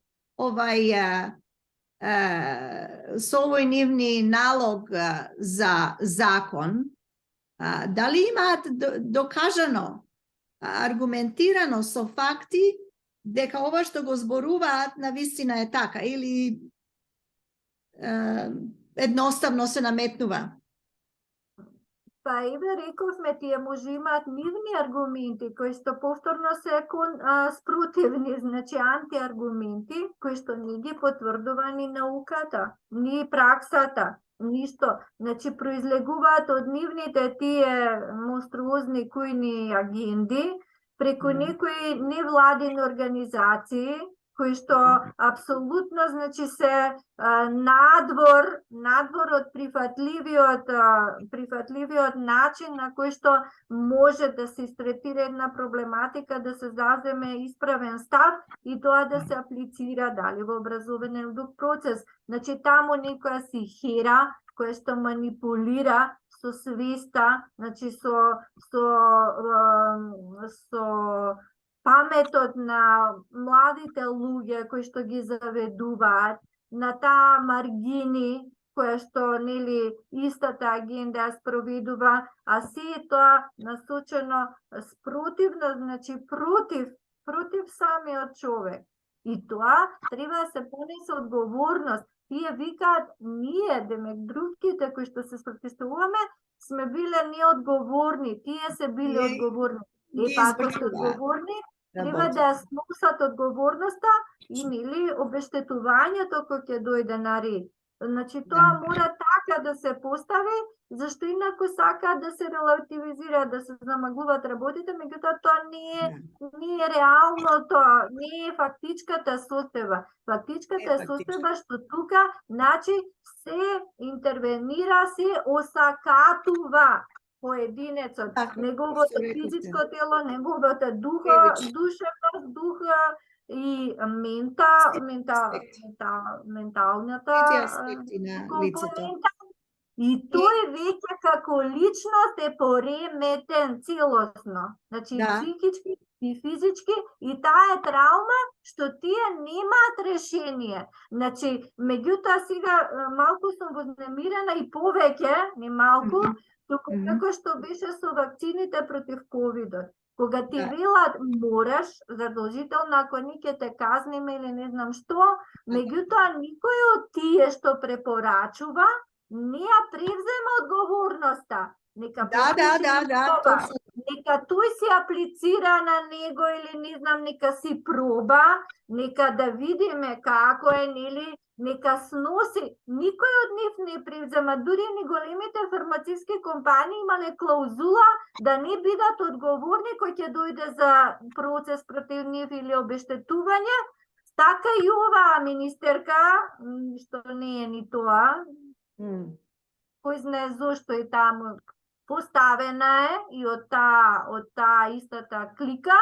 со овој нивни налог за закон, дали имаат докажано, аргументирано со факти дека ова што го зборуваат на вистина е така или едноставно се наметнува? Па еве рековме, тие може имаат нивни аргументи кои што повторно се спротивни, значи антиаргументи кои што не ги потврдува ни науката, ни праксата. ништо. Значи, произлегуваат од нивните тие монструозни кујни агенди, преку некои невладини организации, кои што апсолутно, значи, се надвор од прифатливиот начин на кој што може да се истретира една проблематика, да се заземе исправен став и тоа да се аплицира дали во образовен или друг процес. Значи, таму некоја си хера која што манипулира со свеста, значи со паметот на младите луѓе кои што ги заведуваат, на таа маргини која што, нели, истата агенда ја спроведува, а се тоа насочено спротивно, значи против самиот човек. И тоа треба да се понесе одговорност. Тие викаат, ние, демек, другите кои што се спротивуваме, сме биле неодговорни, тие се биле одговорни. Ако се одговорни, треба да сносат одговорноста и нели обештетувањето кој ќе дојде на ред. Значи, тоа мора така да се постави, зашто инаку сакаат да се релативизира, да се замаглуваат работите, меѓутоа тоа не е реално тоа, не е фактичката состојба. Фактичката состојба што тука, значи, се интервенира, се осакатува поединецот, неговото физичко тело, неговото душевност, духа и менталната компонента. И тој веќе како личност е пореметен целосно. Значи, психички и физички, и таа е травма што тие немаат решение. Значи, меѓутоа сега малку сум вознемирена и повеќе, не малку, туку како што беше со вакцините против ковидот. Кога ти велат мораш, задолжително, ако не ќе те казниме или не знам што, меѓутоа никој од тие што препорачува не ја превзема одговорноста. Нека нека тој си аплицира на него или не знам, нека си проба, нека да видиме како е, нели, нека сноси. Никој од нив не превзема, дури ни големите фармацевски компании имале клаузула да не бидат одговорни кој ќе дојде за процес против нив или обештетување. Така и оваа министерка, што не е ни тоа, кој знае зошто е таму поставена и од таа истата клика,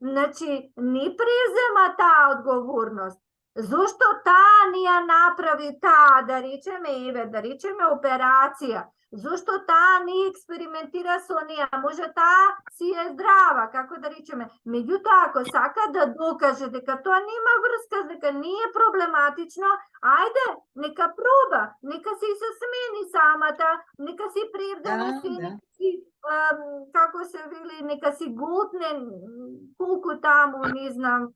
значи не презема таа одговорност. Зошто таа не ја направи таа, да речеме операција? Зошто таа не експериментира со неа? Може таа си е здрава, како да речеме. Меѓутоа, ако сака да докаже дека тоа нема врска, дека не е проблематично, ајде, нека проба, нека се смени самата, нека си превземе се, нека си, како се вели, нека си готне колку таму, не знам,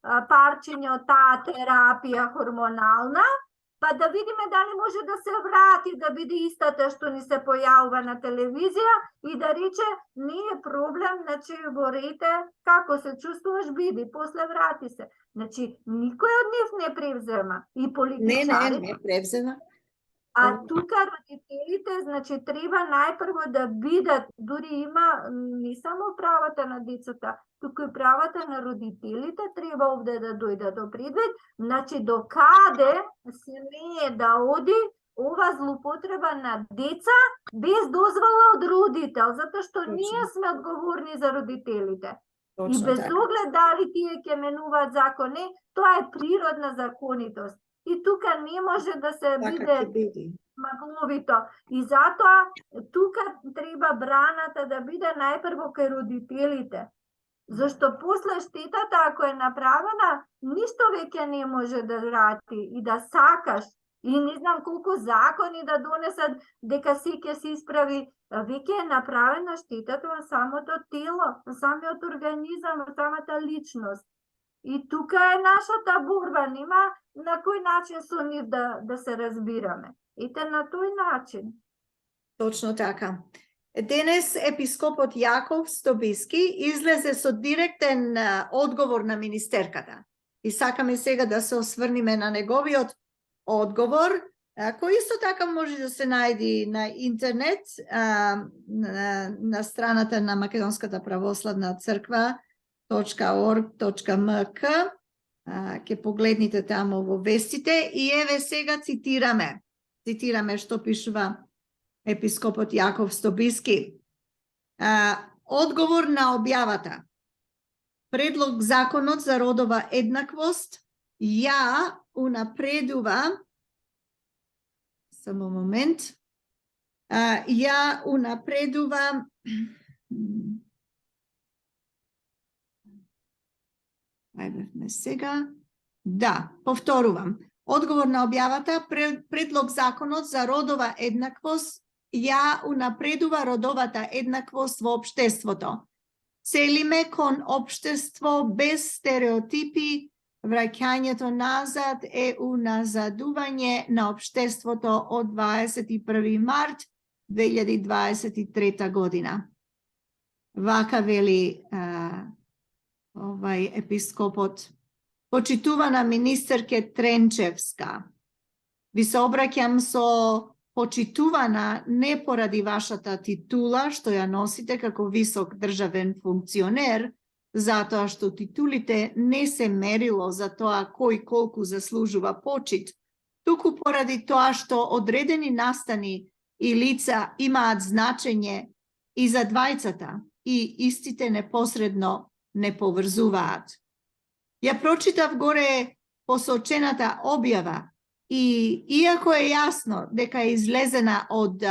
парчиња од таа терапија хормонална, па да видиме дали може да се врати, да биде истата што ни се појавува на телевизија и да рече не е проблем, значи во рете, како се чувствуваш, биди, после врати се. Значи, никој од нив не превзема. И политичарите... Не превзема. А тука родителите, значи, треба најпрво да бидат, дури има не само правата на децата, туку и правата на родителите, треба овде да дојдат до предвид, значи, до каде смее да оди ова злоупотреба на деца без дозвола од родител, затоа што ние сме одговорни за родителите. И без оглед дали тие ќе менуваат закони, тоа е природна законитост. И тука не може да се биде магловито. И затоа тука треба браната да биде најпрво кај родителите. Зашто после штетата, ако е направена, ништо веќе не може да врати и да сакаш. И не знам колку закони да донесат дека се ќе се исправи. Веќе е направена штетата на самото тело, на самиот организам, на самата личност. И тука е нашата борба, нема на кој начин со нив да се разбираме. Ете на тој начин. Точно така. Денес епископот Јаков Стобиски излезе со директен одговор на министерката. И сакаме сега да се осврниме на неговиот одговор кој исто така може да се најди на интернет, на страната на Македонската православна црква .org.mk. Ке погледните тамо во вестите и еве сега цитираме што пишува епископот Јаков Стобиски. Одговор на објавата. Предлог законот за родова еднаквост ја унапредува само момент. Ја унапредува ајде сега. Да, повторувам. Одговор на објавата, предлог законот за родова еднаквост ја унапредува родовата еднаквост во општеството. Целиме кон општество без стереотипи, враќањето назад е уназадување на општеството од 21. март 2023 година. Вака вели овај епископот. Почитувана министерке Тренчевска, ви се обраќам со почитувана не поради вашата титула што ја носите како висок државен функционер, затоа што титулите не се мерило за тоа кој колку заслужува почит, туку поради тоа што одредени настани и лица имаат значење и за двајцата и истите непосредно не поврзуваат. Ја прочитав горе посочената објава и иако е јасно дека е излезена од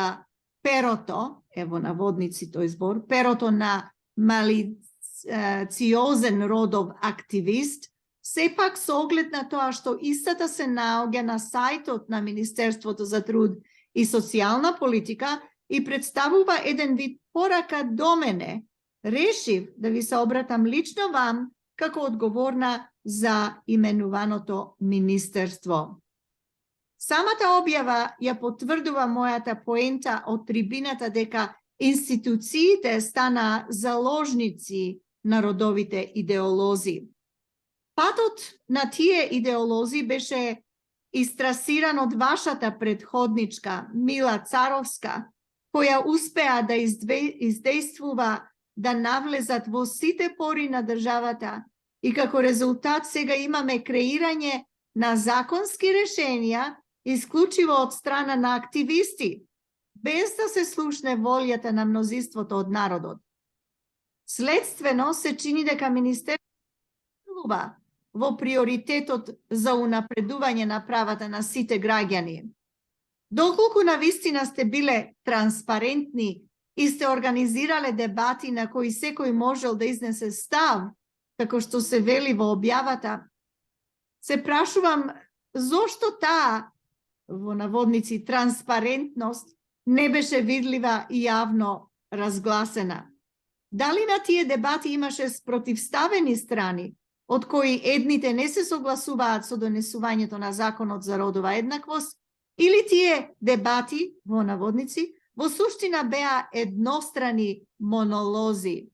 перото, ево наводници тој збор, перото на малициозен родов активист, сепак со оглед на тоа што истата се наоѓа на сајтот на Министерството за труд и социјална политика и представува еден вид порака до мене, решив да ви се обратам лично вам како одговорна за именуваното министерство. Самата објава ја потврдува мојата поента од трибината дека институциите стана заложници на родовите идеолози. Патот на тие идеолози беше истрасиран од вашата предходничка Мила Царовска, која успеа да издействува да навлезат во сите пори на државата и како резултат сега имаме креирање на законски решенија исклучиво од страна на активисти, без да се слушне волјата на мнозинството од народот. Следствено се чини дека Министерството во приоритетот за унапредување на правата на сите граѓани. Доколку навистина сте биле транспарентни и сте организирале дебати на кои секој можел да изнесе став, како што се вели во објавата, се прашувам зошто таа, во наводници, транспарентност не беше видлива и јавно разгласена. Дали на тие дебати имаше спротивставени страни, од кои едните не се согласуваат со донесувањето на законот за родова еднаквост, или тие дебати, во наводници, во суштина беа еднострани монолози?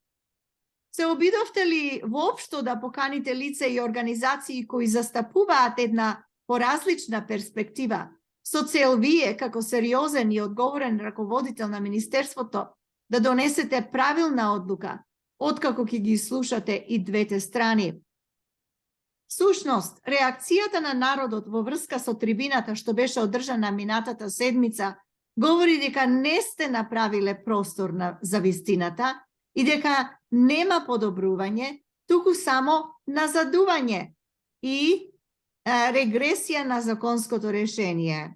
Се обидовте ли воопшто да поканите лица и организации кои застапуваат една поразлична перспектива, со цел вие, како сериозен и одговорен раководител на Министерството, да донесете правилна одлука, откако ќе ги слушате и двете страни? Сушност, реакцијата на народот во врска со трибината што беше одржана минатата седмица говори дека не сте направиле простор за вистината и дека нема подобрување, туку само назадување и регресија на законското решение.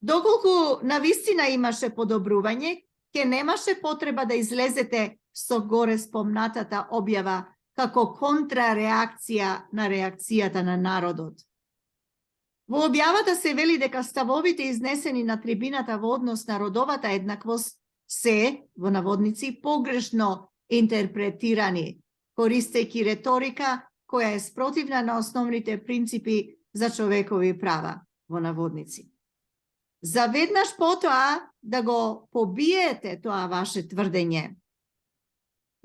Доколку навистина имаше подобрување, ќе немаше потреба да излезете со горе спомнатата објава како контрареакција на реакцијата на народот. Во објавата се вели дека ставовите изнесени на трибината во однос на родовата еднаквост се, во наводници, погрешно интерпретирани, користејќи реторика која е спротивна на основните принципи за човекови права, во наводници. Заведнаш потоа да го побиете тоа ваше тврдење.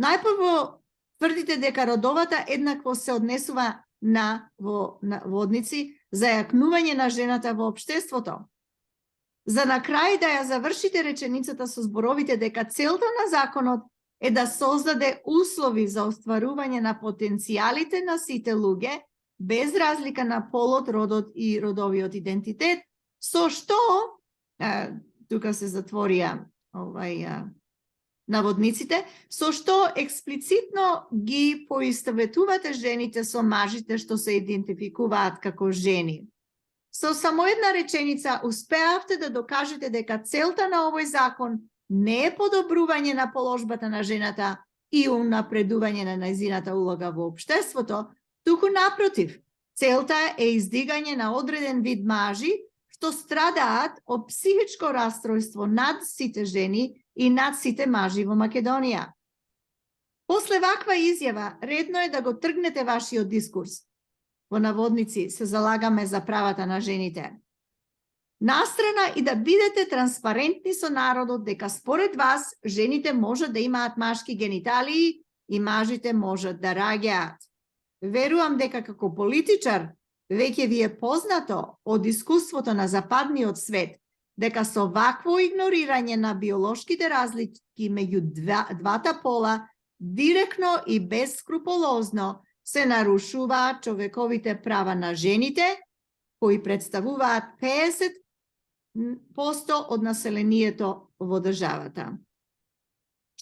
Најпрво тврдите дека родовата еднаквост се однесува на, во наводници, зајакнување на жената во општеството. За на крај да ја завршите реченицата со зборовите дека целта на законот е да создаде услови за остварување на потенцијалите на сите луѓе, без разлика на полот, родот и родовиот идентитет, со што, тука се затворија наводниците, со што експлицитно ги поистоветувате жените со мажите што се идентификуваат како жени. Со само една реченица успеавте да докажете дека целта на овој закон не е подобрување на положбата на жената и унапредување на нејзината улога во општеството, туку напротив, целта е издигање на одреден вид мажи што страдаат од психичко растројство над сите жени и над сите мажи во Македонија. После ваква изјава, редно е да го тргнете вашиот дискурс. Во наводници се залагаме за правата на жените. Настрана и да бидете транспарентни со народот дека според вас жените можат да имаат машки гениталии и мажите можат да раѓаат. Верувам дека како политичар веќе ви е познато од искуството на западниот свет дека со вакво игнорирање на биолошките разлики меѓу двата пола директно и безскрупулозно се нарушуваат човековите права на жените, кои представуваат 50% од населението во државата.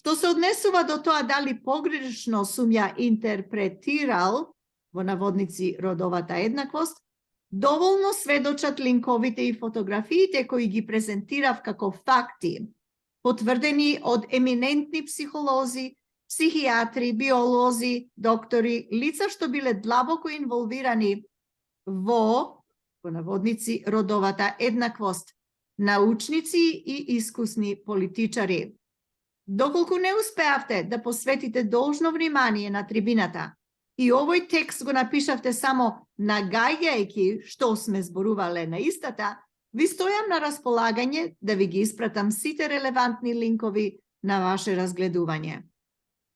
Што се однесува до тоа дали погрешно сум ја интерпретирал, во наводници, родовата еднаквост, доволно сведочат линковите и фотографиите кои ги презентирав како факти, потврдени од еминентни психолози, психијатри, биолози, доктори, лица што биле длабоко инволвирани во наводници, родовата еднаквост, научници и искусни политичари. Доколку не успеавте да посветите должно внимание на трибината и овој текст го напишавте само нагаѓајќи што сме зборувале на истата, ви стојам на располагање да ви ги испратам сите релевантни линкови на ваше разгледување.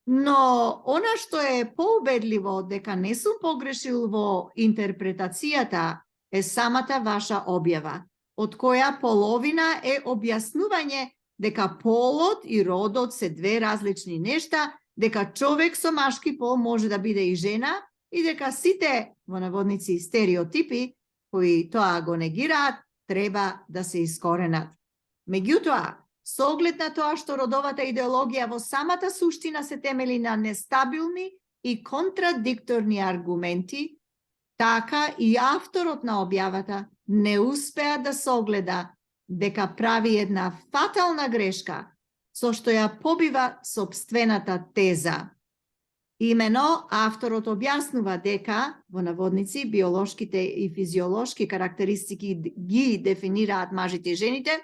Но она што е поубедливо дека не сум погрешил во интерпретацијата е самата ваша објава, од која половина е објаснување дека полот и родот се две различни нешта, дека човек со машки пол може да биде и жена и дека сите, во наводници, стереотипи кои тоа го негираат, треба да се искоренат. Меѓутоа, со оглед на тоа што родовата идеологија во самата суштина се темели на нестабилни и контрадикторни аргументи, така и авторот на објавата не успеа да согледа дека прави една фатална грешка со што ја побива сопствената теза. Имено, авторот објаснува дека, во наводници, биолошките и физиолошки карактеристики ги дефинираат мажите и жените,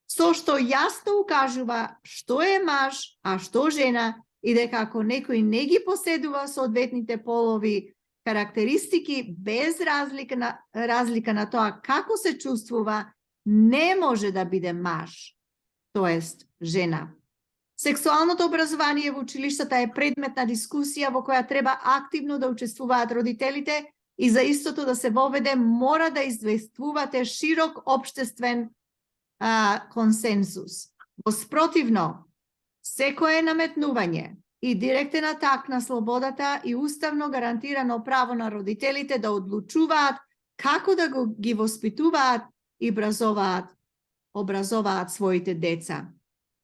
со што јасно укажува што е маж, а што жена, и дека ако некој не ги поседува соодветните полови карактеристики без разлика на тоа како се чувствува, не може да биде маж, тоест жена. Сексуалното образование во училиштата е предмет на дискусија во која треба активно да учествуваат родителите и за истото да се воведе мора да известувате широк општествен консенсус. Во спротивно, секое наметнување и директен атак на слободата и уставно гарантирано право на родителите да одлучуваат како да ги воспитуваат и образоваат своите деца.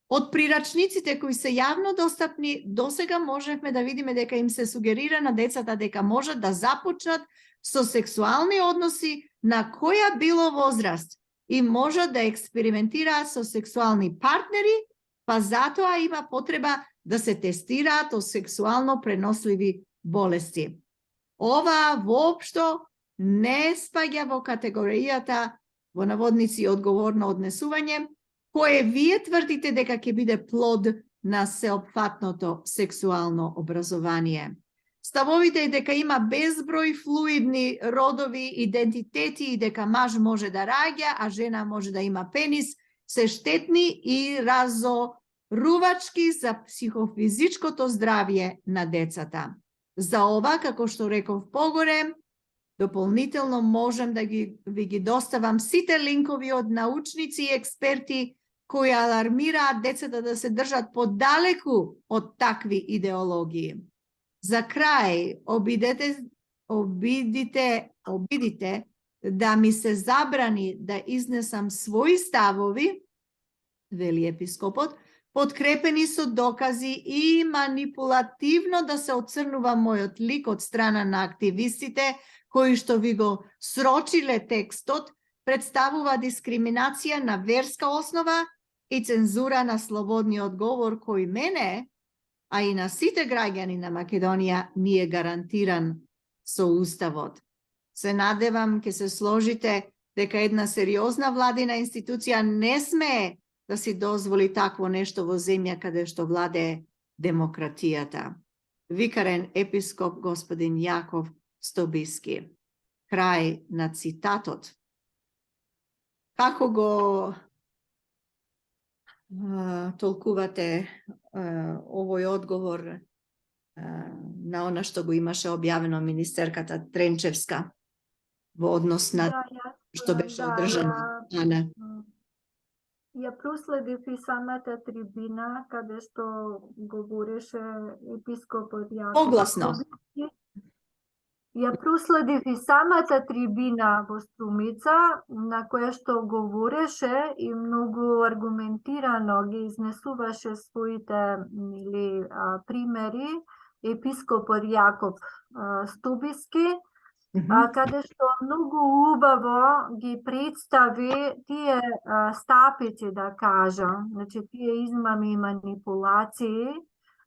Од прирачниците кои се јавно достапни, досега можевме да видиме дека им се сугерира на децата дека можат да започнат со сексуални односи на која било возраст и можат да експериментираат со сексуални партнери, па затоа има потреба да се тестираат од сексуално преносливи болести. Ова воопшто не спаѓа во категоријата, во наводници, одговорно однесување, кое вие тврдите дека ќе биде плод на сеопфатното сексуално образование. Ставовите е дека има безброј флуидни родови идентитети и дека маж може да раѓа, а жена може да има пенис, се штетни и разорувачки за психофизичкото здравје на децата. За ова, како што реков погоре, Дополнително можем да ви ги доставам сите линкови од научници и експерти кои алармираат децата да се држат подалеку од такви идеологии. За крај, обидите да ми се забрани да изнесам своји ставови, вели епископот, подкрепени со докази и манипулативно да се оцрнува мојот лик од страна на активистите кои што ви го срочиле текстот, представува дискриминација на верска основа и цензура на слободниот говор кој мене, а и на сите граѓани на Македонија ни е гарантиран со Уставот. Се надевам ќе се сложите дека една сериозна владина институција не смее да си дозволи такво нешто во земја каде што владее демократијата. Викарен епископ господин Јаков Стобиски. Крај на цитатот. Како го толкувате овој одговор на она што го имаше објавено министерката Тренчевска во однос на што беше одржано? Ана. Ја проследив и самата трибина каде што говореше епископот Јаков. Погласно. Ја проследив и самата трибина во Струмица, на која што говореше и многу аргументирано ги изнесуваше своите примери епископот Јаков Стобиски, каде што многу убаво ги представи тие стапици, да кажам, значи тие измами и манипулации,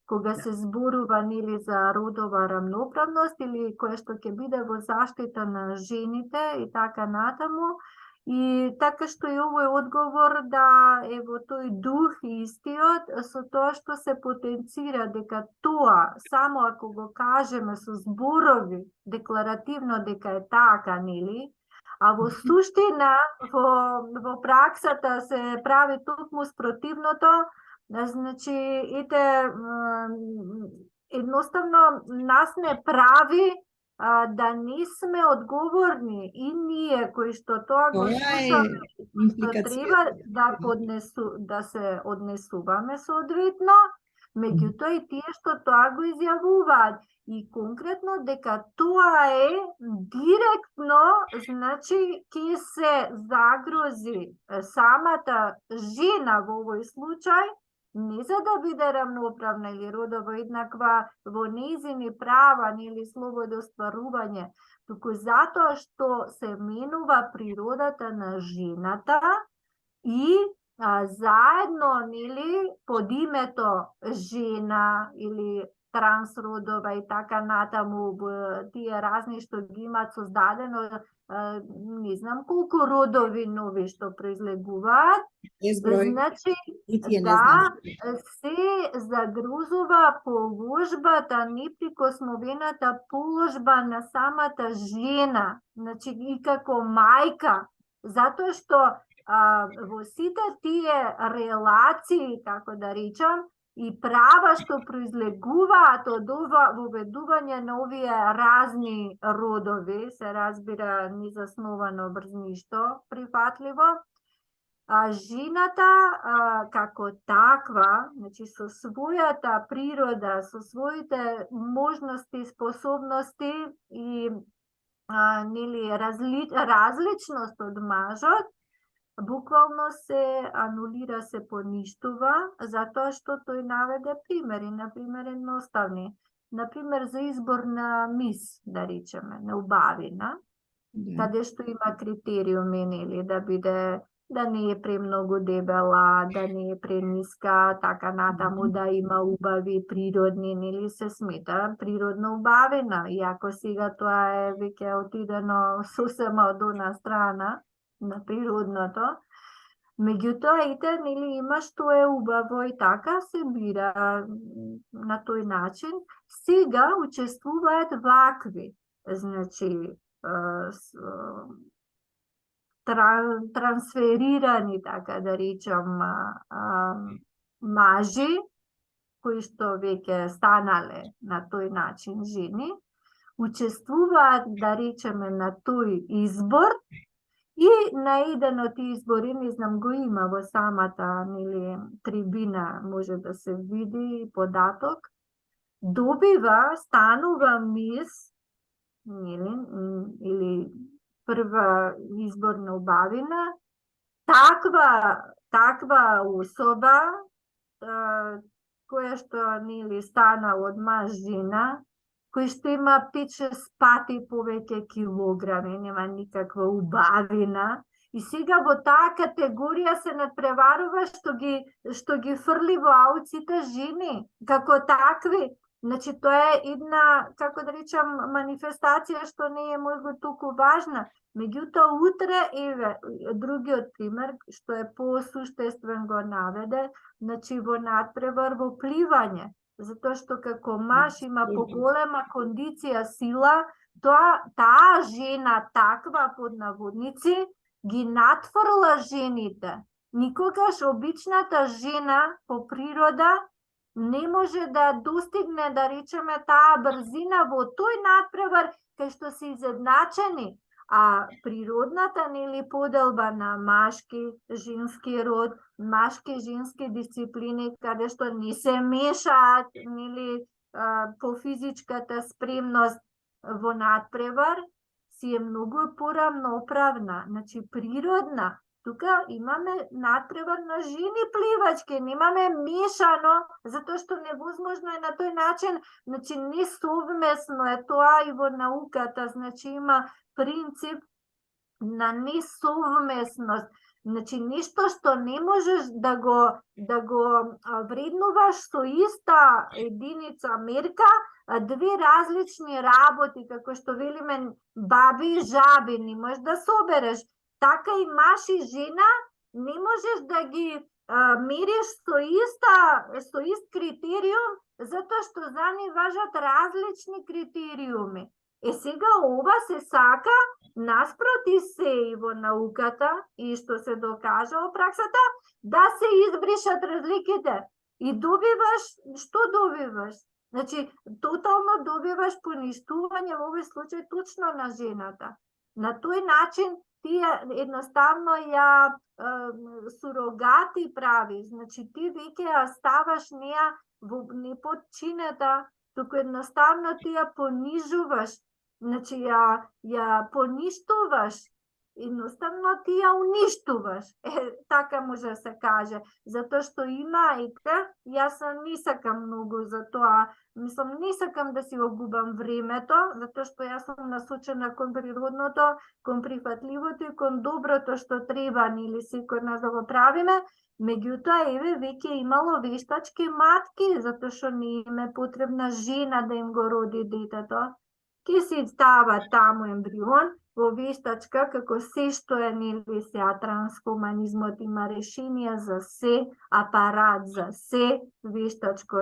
кога се зборува нели за родова рамноправност или кое што ќе биде во заштита на жените и така натаму. И така што и овој одговор да е во тој дух истиот, со тоа што се потенцира дека тоа, само ако го кажеме со зборови, декларативно дека е така, нели, а во суштина, во праксата се прави токму спротивното, значи, едноставно нас не прави да не сме одговорни и ние кои што тоа го слушаме, што треба да се однесуваме соодветно, меѓутоа и тие што тоа го изјавуваат. И конкретно дека тоа е директно, значи, ќе се загрози самата жена во овој случај, не за да биде рамноправна или родово еднаква во нејзини права или слобода остварување, туку затоа што се менува природата на жената и заедно, нели, под името жена или трансродова и така натаму, тие разни што ги имаат создадено, не знам колку родови нови што произлегуваат, значи да се загрузува положбата, неприкосновената положба на самата жена, значи и како мајка, затоа што во сите тие релации, како да речам, и права што произлегуваат од воведување на овие разни родови, се разбира незасновано врз ништо прифатливо, жената како таква, значи со својата природа, со своите можности, способности и нели различност од мажот, буквално се анулира, се поништува, затоа што тој наведе примери, например едноставни. Например, за избор на мис, да речеме, на убавина, каде што има критериуми, нели, да биде, да не е премногу дебела, да не е прениска, така натаму, да има убави природни, нели, се смета природна убавина, иако сега тоа е веќе отидено сосема од она страна на природното. Меѓутоа, нели, има што е убаво и така се бира на тој начин. Сега учествуваат вакви, значи, трансферирани, така да речам, мажи, кои што веќе станале на тој начин жени, учествуваат, да речеме, на тој избор и на еден од избори, не знам, го има во самата трибина, може да се види податок, станува мис, или прва изборна убавина, таква особа, која што стана од маж жена, кој што има 5-6 пати повеќе килограми, нема никаква убавина, и сега во таа категорија се надпреварува што ги фрли во аут сите жени, како такви. Значи, тоа е една, како да речам, манифестација што не е можда толку важна. Меѓутоа, утре, еве, другиот пример, што е посуштествен го наведе, значи во надпревар во пливање, затоа што како маж има поголема кондиција, сила, таа жена таква под наводници ги надфрла жените. Никогаш обичната жена по природа не може да достигне, да речеме, таа брзина во тој надпревар кај што се изедначени, а природната поделба на машки, женски род, машки, женски дисциплини, каде што не се мешаат по физичката спремност во надпревар, си е многу порамноправна, значи природна. Тука имаме надпревар на жени пливачки, немаме мешано, затоа што невозможно е на тој начин, значи несовмесно е тоа и во науката, значи има принцип на несовмесност. Значи нешто што не можеш да го вреднуваш со иста единица мерка, две различни работи, како што велиме баби и жаби, не можеш да собереш. Така и маж и жена не можеш да ги мериш со ист критериум, затоа што за нив важат различни критериуми. Сега ова се сака наспроти се и во науката, и што се докажа во праксата, да се избришат разликите. И добиваш, што добиваш? Значи, тотално добиваш поништување во овој случај точно на жената. На тој начин ти едноставно ја сурогати правиш, значи ти веќе ја ставаш неа во неподчинета, туку едноставно ти ја понижуваш, значи ја поништуваш, едноставно ти ја уништуваш, така може да се каже, затоа што јас не сакам многу за тоа, не сакам да си го губам времето, затоа што јас сум насочена кон природното, кон прифатливото и кон доброто што треба, секој нас да го правиме. Меѓутоа, еве, веќе имало вештачки матки, затоа што не им е потребна жена да им го роди детето. Ке се става таму ембрион, во вештачка, како се што е сега трансхуманизмот има решение за се, апарат за се, вештачко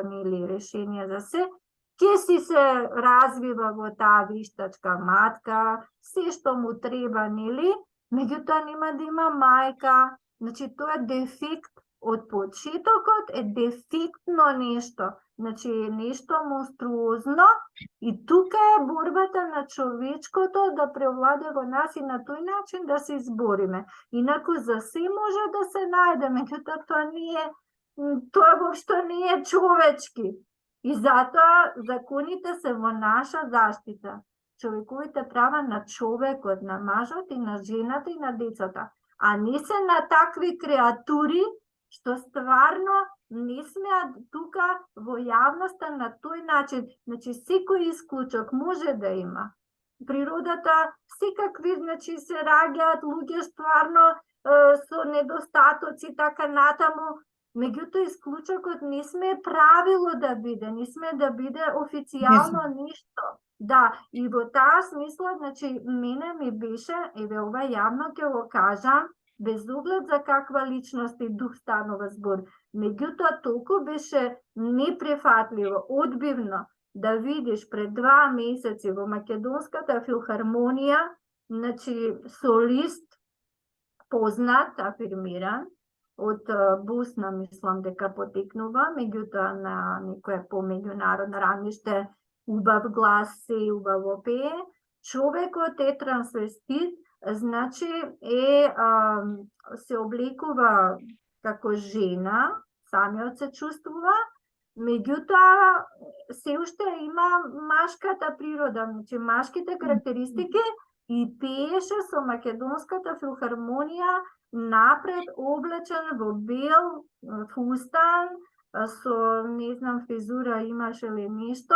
решение за се, ке си се развива во таа вештачка матка, се што му треба, меѓутоа нема да има мајка. Значи, тоа е дефект од почетокот, е дефектно нешто. Значи, нешто монструозно, и тука е борбата на човечкото да превладе во нас и на тој начин да се избориме. Инаку за се може да се најде, меѓутоа тоа воопшто не е човечки. И затоа законите се во наша заштита. Човековите права на човекот, на мажот и на жената и на децата, а не се на такви креатури што стварно не смеат тука во јавноста на тој начин. Значи, секој исклучок може да има. Природата, секакви, значи, се раѓаат луѓе стварно со недостатоци, така натаму. Меѓутоа, исклучокот не сме правило да биде, не сме да биде официјално ништо. Да, и во таа смисла, значи, мене ми беше, еве, ова јавно ќе го кажам, без оглед за каква личност и дух станува збор. Меѓутоа, толку беше неприфатливо, одбивно, да видиш пред 2 месеци во Македонската филхармонија, значи, солист, познат, афирмиран, од Босна, мислам дека потекнува, меѓутоа на некое помеѓународно равниште убав глас и убаво пее, човекот е трансвестит, значи се облекува како жена, самиот се чувствува, меѓутоа се уште има машката природа, значи машките карактеристики и пееше со македонската филхармонија напред облечен во бел фустан, со, не знам, фризура имаше ли нешто,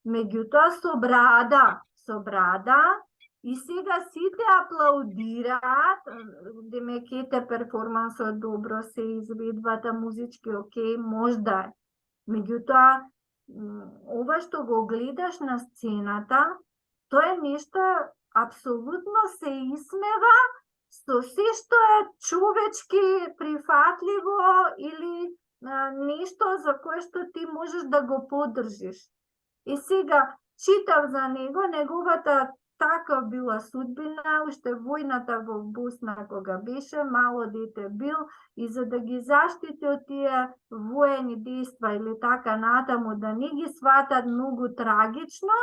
меѓутоа со брада, и сега сите аплаудираат, демек ете перформансот добро се изведбата музички, окей, можда е. Меѓутоа, ова што го гледаш на сцената, тоа е нешто апсолутно се исмева со се што е човечки прифатливо или нешто за кое што ти можеш да го поддржиш. И сега читав за него, неговата така била судбина, уште војната во Босна кога беше, мало дете бил, и за да ги заштити од тие воени дејства или така натаму, да не ги сватат многу трагично,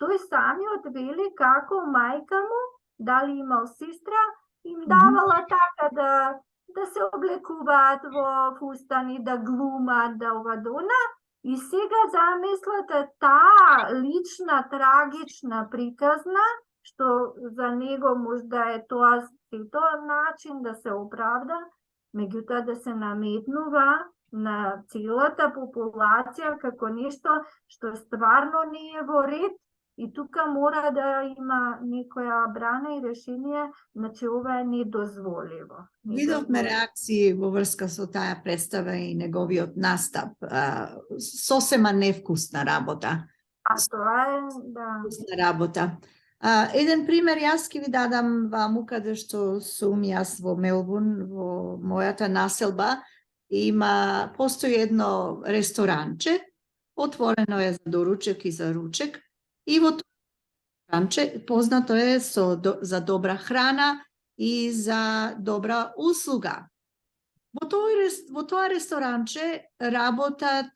тој самиот вели како мајка му, дали имал сестра, им давала така да се облекуваат во фустани, да глумат, да ова да она. И сега замислете таа лична, трагична приказна, што за него можда е тоа начин да се оправда, меѓутоа да се наметнува на целата популација како нешто што стварно не е во ред, и тука мора да има некоја брана и решение, значи ова е недозволиво. Видовме реакции во врска со таа представа и неговиот настап. Сосема невкусна работа. А тоа е, да. Невкусна работа. Еден пример јас ќе ви дадам ваму, каде што сум јас во Мелбурн, во мојата населба, постои едно ресторанче, отворено е за доручек и за ручек, и во тоа ресторанче познато е за добра храна и за добра услуга. Во тоа ресторанче работат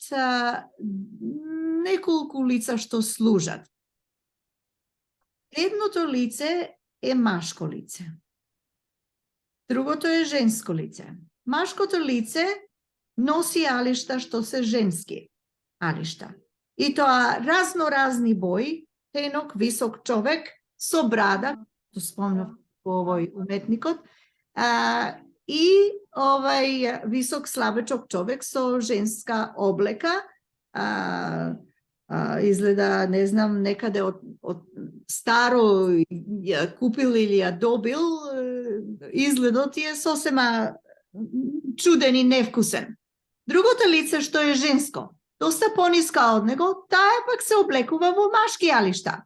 неколку лица што служат. Едното лице е машко лице. Другото е женско лице. Машкото лице носи алишта што се женски алишта. И тоа разни бои, тенок, висок човек со брада, што спомнав по овој уметникот, и овај висок слабечок човек со женска облека, изгледа, не знам, некаде од старо ја купил или ја добил, изгледот е сосема чуден и невкусен. Другото лице што е женско, доста пониска од него, таа пак се облекува во машки алишта.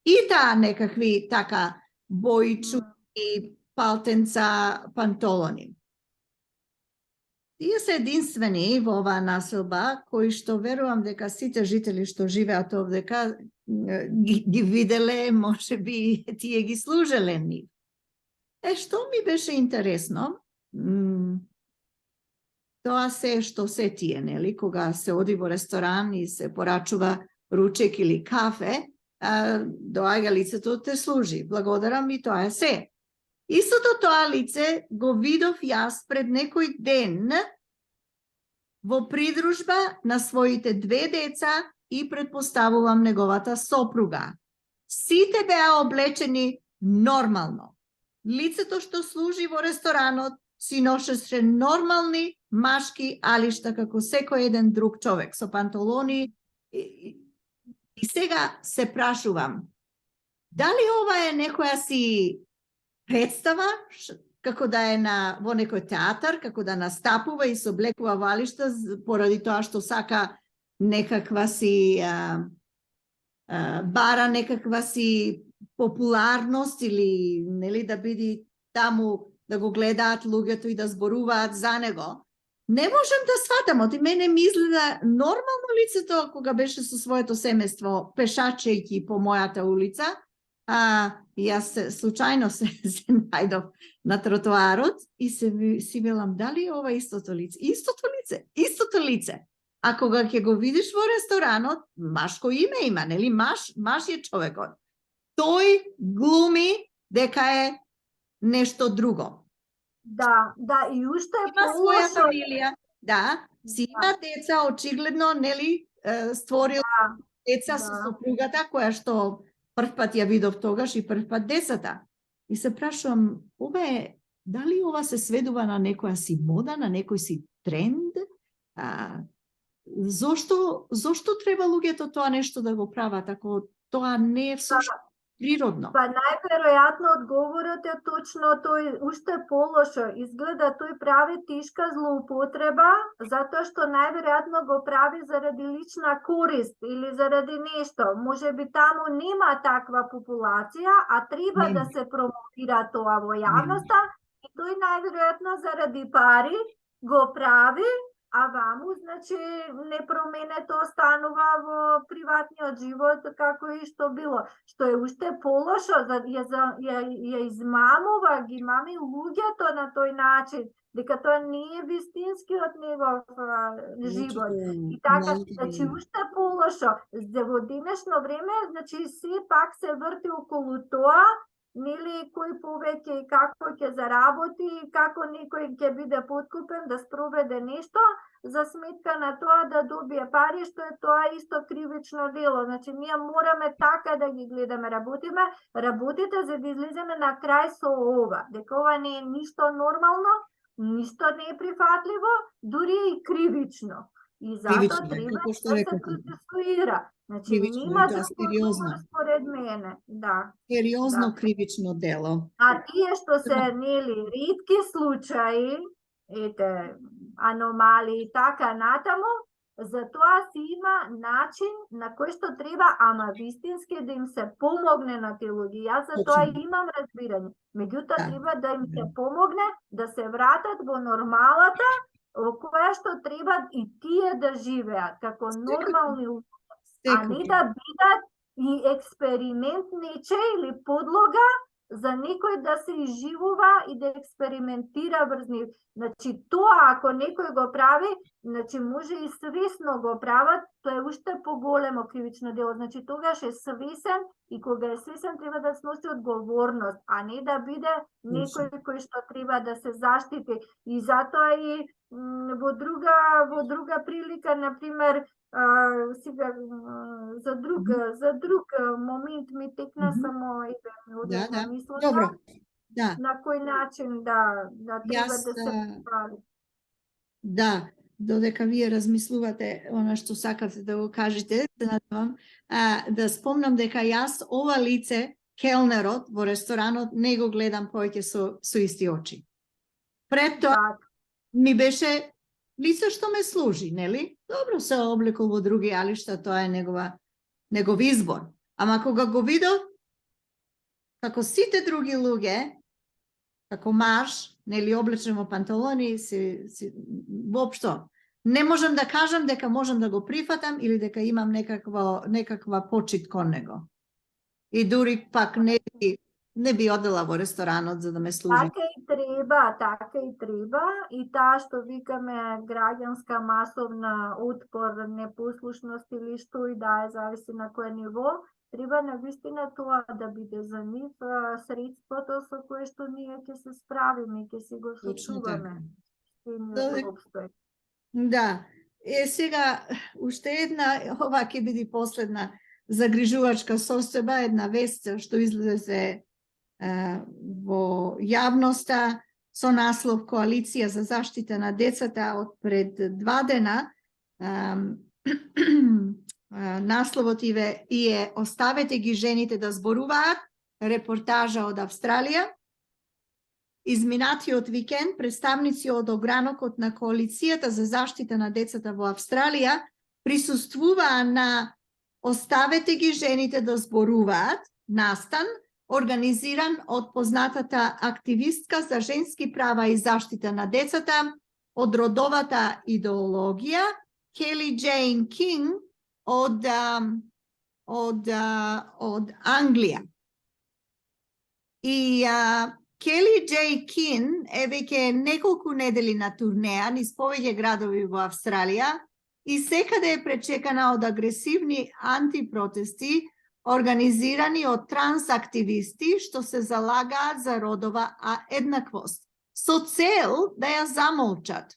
И таа некакви така бои, чуди, палтенца, пантолони. Тие се единствени во оваа населба кои што верувам дека сите жители што живеат овдека ги виделе, може би тие ги служеле нив. Што ми беше интересно, тоа се што се тие, нели, кога се оди во ресторан и се порачува ручек или кафе, доаѓа лицето те служи. Благодарам, и тоа е се. Истото тоа лице го видов јас пред некој ден во придружба на своите 2 деца и предпоставувам неговата сопруга. Сите беа облечени нормално. Лицето што служи во ресторанот си носеше нормални машки алишта како секој еден друг човек со панталони. И сега се прашувам, дали ова е некоја си представа, како да е во некој театар, како да настапува и се облекува во алишта поради тоа што сака некаква си бара некаква си популарност или нели да биде таму да го гледаат луѓето и да зборуваат за него. Не можам да сватам, од мене ми изгледа нормално лицето кога беше со своето семејство пешачејќи по мојата улица. Јас случајно се најдов на тротоарот и си велам, дали е ова истото лице? Истото лице. а кога ќе го видиш во ресторанот, машко име има, нели? Маш е човекот. Тој глуми дека е нешто друго. Да, и уште е Има своја полошо. фамилија, да, си има деца, очигледно, нели, створил деца со сопругата, која што првпат ја видов тогаш и првпат децата. И се прашувам, дали ова се сведува на некоја си мода, на некој си тренд? Зошто треба луѓето тоа нешто да го прават, ако тоа не е всушност природно? Па најверојатно одговорот е точно тој, уште полошо. Изгледа тој прави тешка злоупотреба, затоа што најверојатно го прави заради лична корист или заради нешто. Можеби таму нема таква популација, а треба да се промовира тоа во јавноста, и тој најверојатно заради пари го прави, а ваму, значи, не променето останува во приватниот живот како и што било. Што е уште полошо, ја измамува, ги мами луѓето на тој начин, дека тоа не е вистинскиот негов живот. И така, значи, уште полошо. Во денешно време, значи, се пак се врти околу тоа, нели, кој повеќе и како ќе заработи, како некој ќе биде подкупен да спроведе нешто за сметка на тоа да добие пари, што е тоа исто кривично дело. Значи, ние мораме така да ги гледаме работите за да излеземе на крај со ова, дека ова не е ништо нормално, ништо не е прифатливо, дури и кривично. И затоа треба да се процесуира. Значи, нема друго според мене. Да. Сериозно кривично дело. А тие што се, нели, ретки случаи, аномалии и така натаму, за тоа си има начин на кој што треба, ама вистински да им се помогне на тие луѓе. Јас за тоа имам разбирање. Меѓутоа треба да им се помогне да се вратат во нормалата, во која што треба и тие да живеат како нормални луѓе, а не да бидат и експеримент нече или подлога за некој да се изживува и да експериментира врз нив. Значи, тоа ако некој го прави, значи може и свесно го прават, тоа е уште поголемо кривично дело. Значи, тогаш е свесен и кога е свесен треба да сноси одговорност, а не да биде некој кој што треба да се заштити. И затоа и во друга прилика, например, сега за друг момент ми текна само одедно мислата. Добро. Да. На кој начин да треба да се прави. Да, додека вие размислувате она што сакате да го кажете, се надевам да спомнам дека јас ова лице, келнерот во ресторанот, не го гледам повеќе со исти очи. Пред тоа ми беше лице што ме служи, нели? Добро се облекол во други алишта, тоа е негов избор. Ама кога го видов, како сите други луѓе, како марш, нели, облечен во панталони, воопшто, не можам да кажам дека можам да го прифатам или дека имам некаква почит кон него. И дури пак не би одела во ресторанот за да ме служи. Така и треба. И таа што викаме граѓанска масовна отпор, непослушност или што и да е, зависи на кој ниво, треба навистина тоа да биде за нив средството со кое што ние ќе се справиме, ќе си го сочуваме. Да. Сега, уште една, ова ќе биде последна загрижувачка состојба, една вест што излезе во јавноста со наслов Коалиција за заштита на децата од пред 2 дена. Насловот е "Оставете ги жените да зборуваат", репортажа од Австралија. Изминатиот викенд представници од огранокот на Коалицијата за заштита на децата во Австралија присуствуваа на "Оставете ги жените да зборуваат" настан организиран од познатата активистка за женски права и заштита на децата од родовата идеологија Келли Джейн Кинг од Англија. И Келли Джейн Кинг е веќе неколку недели на турнеја низ повеќе градови во Австралија и секаде е пречекана од агресивни антипротести организирани од трансактивисти што се залагаат за родова еднаквост, со цел да ја замолчат.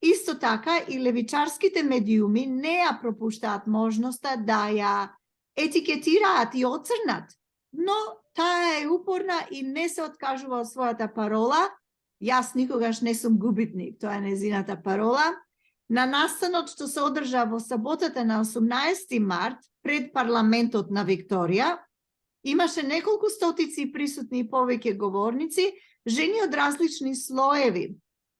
Исто така и левичарските медиуми не ја пропуштаат можноста да ја етикетираат и оцрнат, но таа е упорна и не се откажува од својата парола. Јас никогаш не сум губитник, тоа е незината парола. На настанот што се одржа во саботата на 18 март пред парламентот на Викторија, имаше неколку стотици присутни и повеќе говорници, жени од различни слоеви,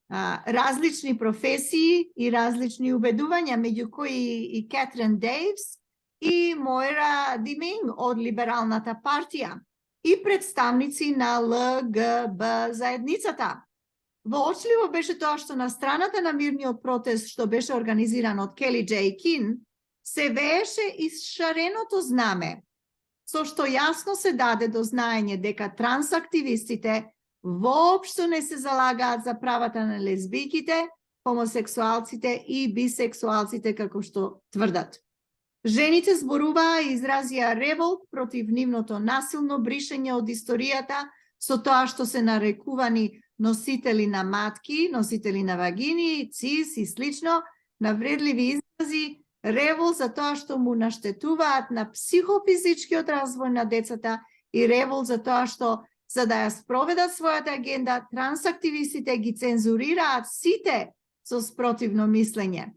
различни професии и различни убедувања, меѓу кои и Кетрин Дейвс и Моира Диминг од Либералната партија и представници на ЛГБ заедницата. Воочливо беше тоа што на страната на мирниот протест што беше организиран од Кели Джей Кин, се вееше исшареното знаме, со што јасно се даде до знаење дека трансактивистите воопшто не се залагаат за правата на лесбијките, хомосексуалците и бисексуалците, како што тврдат. Жените зборуваа и изразија револт против нивното насилно бришење од историјата со тоа што се нарекувани носители на матки, носители на вагини, цис и слично, навредливи изрази, револ за тоа што му наштетуваат на психофизичкиот развој на децата и револ за тоа што, за да ја спроведат својата агенда, трансактивистите ги цензурираат сите со спротивно мислење.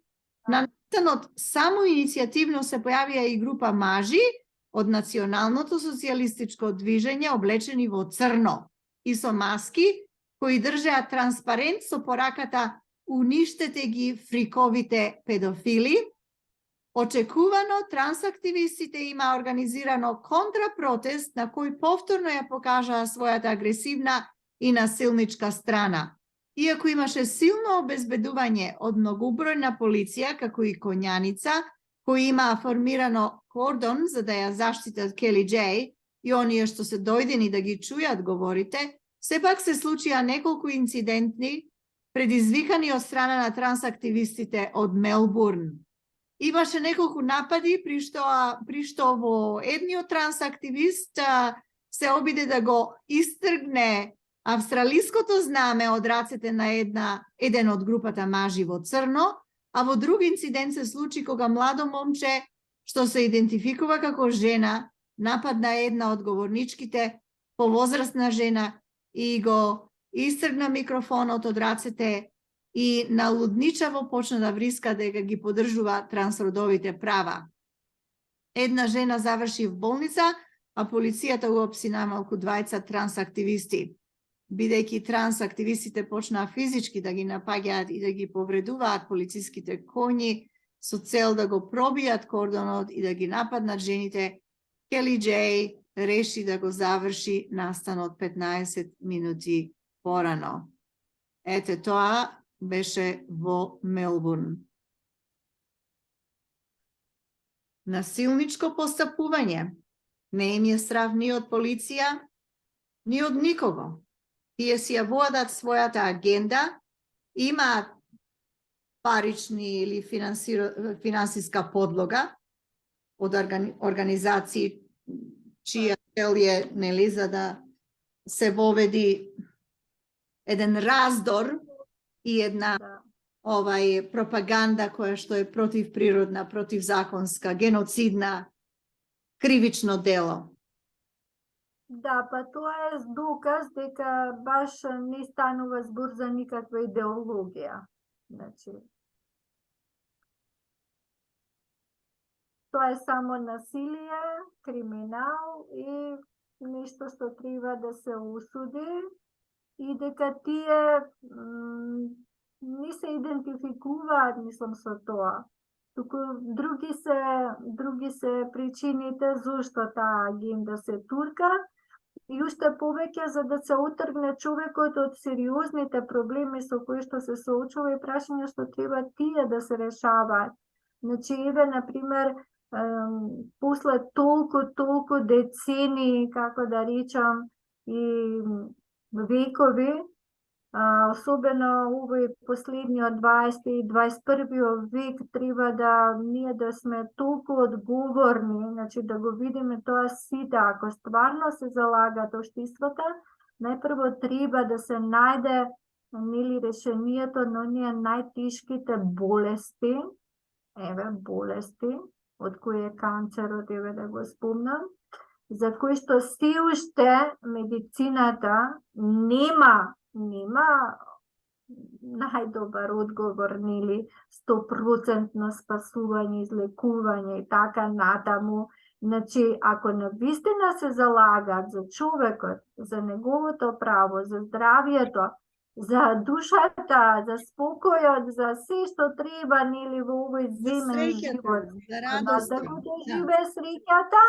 На настанот само иницијативно се појавија и група мажи од Националното социјалистичко движење облечени во црно и со маски, кои држеа транспарент со пораката "Уништете ги фриковите педофили". Очекувано, трансактивистите има организирано контрапротест на кој повторно ја покажаа својата агресивна и насилничка страна. Иако имаше силно обезбедување од многобројна полиција, како и коњаница, кои имаа формирано кордон за да ја заштитат Кели Джей и оние што се дојдени да ги чујат говорите, сепак се случија неколку инцидентни предизвикани од страна на трансактивистите од Мелбурн. Имаше неколку напади при што во едниот трансактивист се обиде да го истргне австралиското знаме од рацете на еден од групата мажи во црно, а во друг инцидент се случи кога младо момче што се идентификува како жена нападна една од говорничките, повозрастна жена, и го истргна микрофонот од рацете и налудничаво почна да вриска дека ги поддржува трансродовите права. Една жена заврши в болница, а полицијата уопси најмалку двајца трансактивисти. Бидејќи трансактивистите почнаа физички да ги напаѓаат и да ги повредуваат полициските коњи со цел да го пробијат кордонот и да ги нападнат жените, Кели Джей реши да го заврши настанот 15 минути порано. Ете тоа беше во Мелбурн. Насилничко постапување. Не им е страв ни од полиција, ни од никого. Тие си ја водат својата агенда, имаат парични или финансиска подлога од организации чија цел е, нели, за да се воведи еден раздор и една пропаганда која што е противприродна, противзаконска, геноцидна, кривично дело. Да, па тоа е доказ дека баш не станува збор за никаква идеологија. Значи, тоа е само насилие, криминал и нешто што треба да се осуди и дека тие не се идентификуваат, мислам, со тоа. Туку други се причините зошто таа агенда се турка и уште повеќе за да се отргне човекот од сериозните проблеми со кои што се соочува и прашања што треба тие да се решаваат. Значи, еве, например, после толку децени, како да речам, и векови, особено овој последни од 20 и 21 век треба да ние да сме толку одговорни, значи да го видиме тоа сите, ако стварно се залагат општеството, најпрво треба да се најде нели решението на оние најтешките болести, болести, од кои е канцерот, да го спомнам, за кои што се уште медицината нема најдобар одговор, нели 100% спасување, излекување и така натаму. Значи, ако навистина се залагат за човекот, за неговото право, за здравието, за душата, за спокојот, за се што треба, нели, во овој земен живот, да го доживе среќата,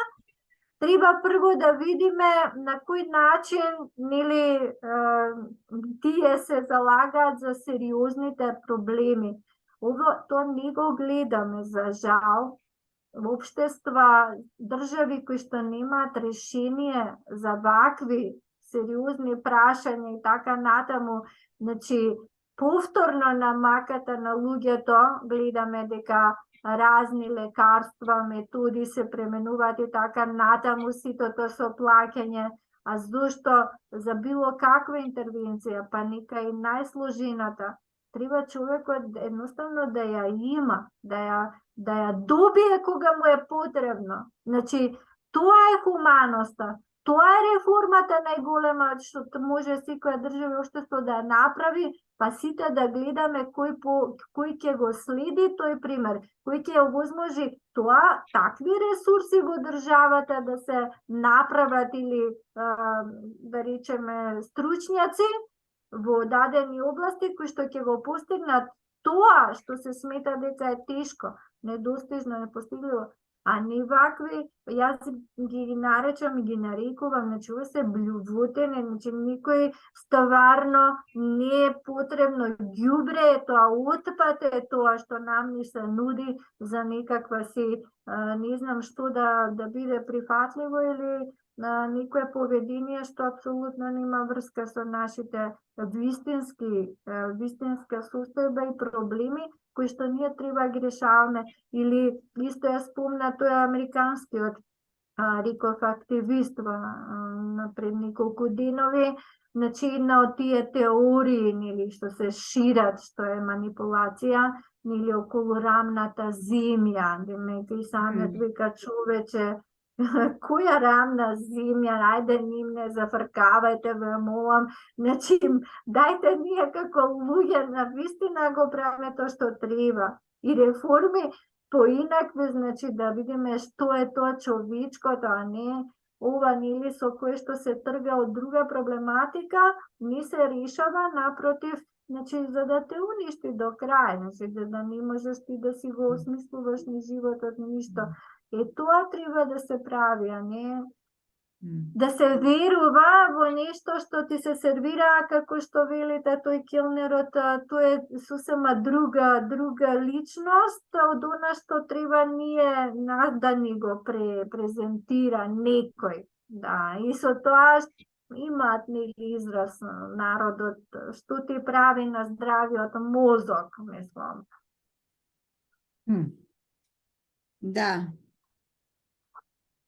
треба прво да видиме на кој начин, нели, тие се залагаат за сериозните проблеми. Тоа не го гледаме, за жал, општества, држави кои што немаат решение за вакви сериозни прашања и така натаму, значи, повторно на маката на луѓето гледаме дека разни лекарства, методи се пременуваат и така натаму, ситото со плаќање, а зошто за било каква интервенција, па нека и најсложената, треба човекот едноставно да ја има, да ја добие кога му е потребно. Значи, тоа е хуманоста, тоа е реформата најголема што може секоја држава и општество да ја направи, па сите да гледаме кој ќе го следи тој пример, кој ќе овозможи тоа, такви ресурси во државата да се направат или, да речеме, стручњаци во дадени области кои што ќе го постигнат тоа што се смета дека е тешко, недостижно, непостигливо, а не вакви, јас ги наречам и ги нарекувам, значи ова се блювотене, значи никој стварно не е потребно, ѓубре е тоа, отпад е тоа што нам ни се нуди за некаква си, не знам што да биде прифатливо или некое поведение што апсолутно нема врска со нашите вистинска состојба и проблеми кои што ние треба ги решаваме. Или исто ја спомна тој американскиот реков активист пред неколку денови, значи една од тие теории, нели, што се шират, што е манипулација, нели, околу рамната земја, демек и самиот вика човече, која рамна земја, ајде ним не зафркавајте, ве молам, значи, дајте ние како луѓе на вистина го правиме тоа што треба. И реформи поинакви, значи, да видиме што е тоа човечкото, а не ова, нели, со кое што се трга од друга проблематика, не се решава, напротив, значи, за да те уништи до крај, значи, да не можеш ти да си го осмислуваш ни животот, ни ништо. Тоа треба да се прави, а не да се верува во нешто што ти се сервира, како што велите тој келнерот, тоа е сосема друга личност од она што треба ние да ни го презентира некој. Да, и со тоа имаат нели израз народот, што ти прави на здравиот мозок, мислам. Да.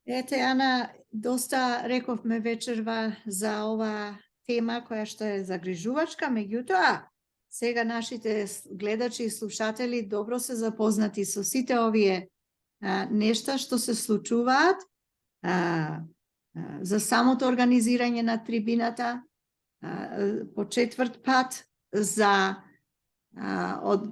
Ете, Ана, доста рековме вечерва за ова тема која што е загрижувачка, меѓутоа, сега нашите гледачи и слушатели добро се запознати со сите овие нешта што се случуваат за самото организирање на трибината, по четврт пат за од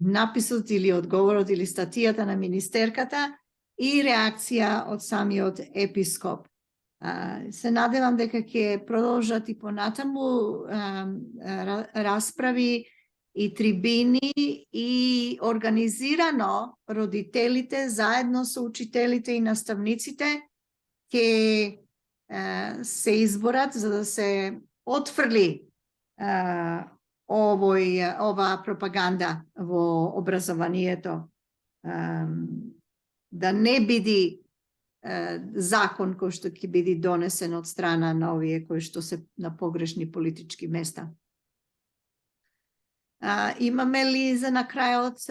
написот или одговорот или статијата на министерката и реакција од самиот епископ. Се надевам дека ќе продолжат и понатаму расправи и трибини и организирано родителите заедно со учителите и наставниците ќе се изборат за да се отфрли оваа пропаганда во образованието, да не биде закон кој што ќе биде донесен од страна на овие кои што се на погрешни политички места. Имаме ли за на крајот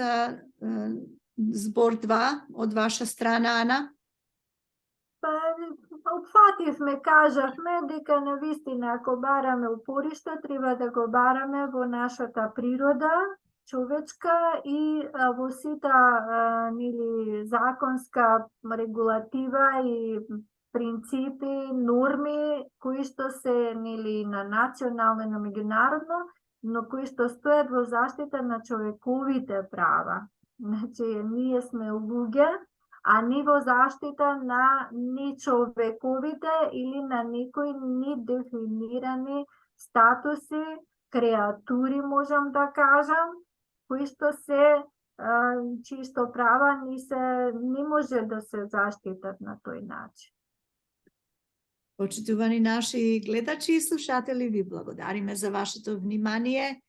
збор 2 од ваша страна, Ана? Па, опфативме, кажавме дека на вистина ако бараме упориште, треба да го бараме во нашата природа човечка и во сите нели законска регулатива и принципи, норми кои што се нели на национално и на меѓународно, но кои што стојат во заштита на човековите права. Значи, ние сме луѓе, а ни во заштита на нечовековите или на некои недефинирани статуси, креатури, можам да кажам, кои што се чисто права не може да се заштитат на тој начин. Почитувани наши гледачи и слушатели, ви благодариме за вашето внимание.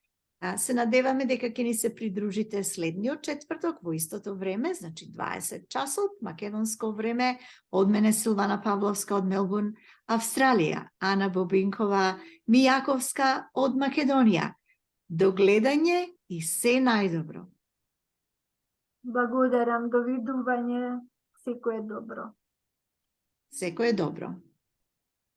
Се надеваме дека ќе ни се придружите следниот четврток во истото време, значи 20 часот, македонско време. Од мене Силвана Павловска од Мелбурн, Австралија, Ана Бобинкова Мијаковска од Македонија. До гледање и се најдобро. Благодарам, довидување, секое добро. Секое добро.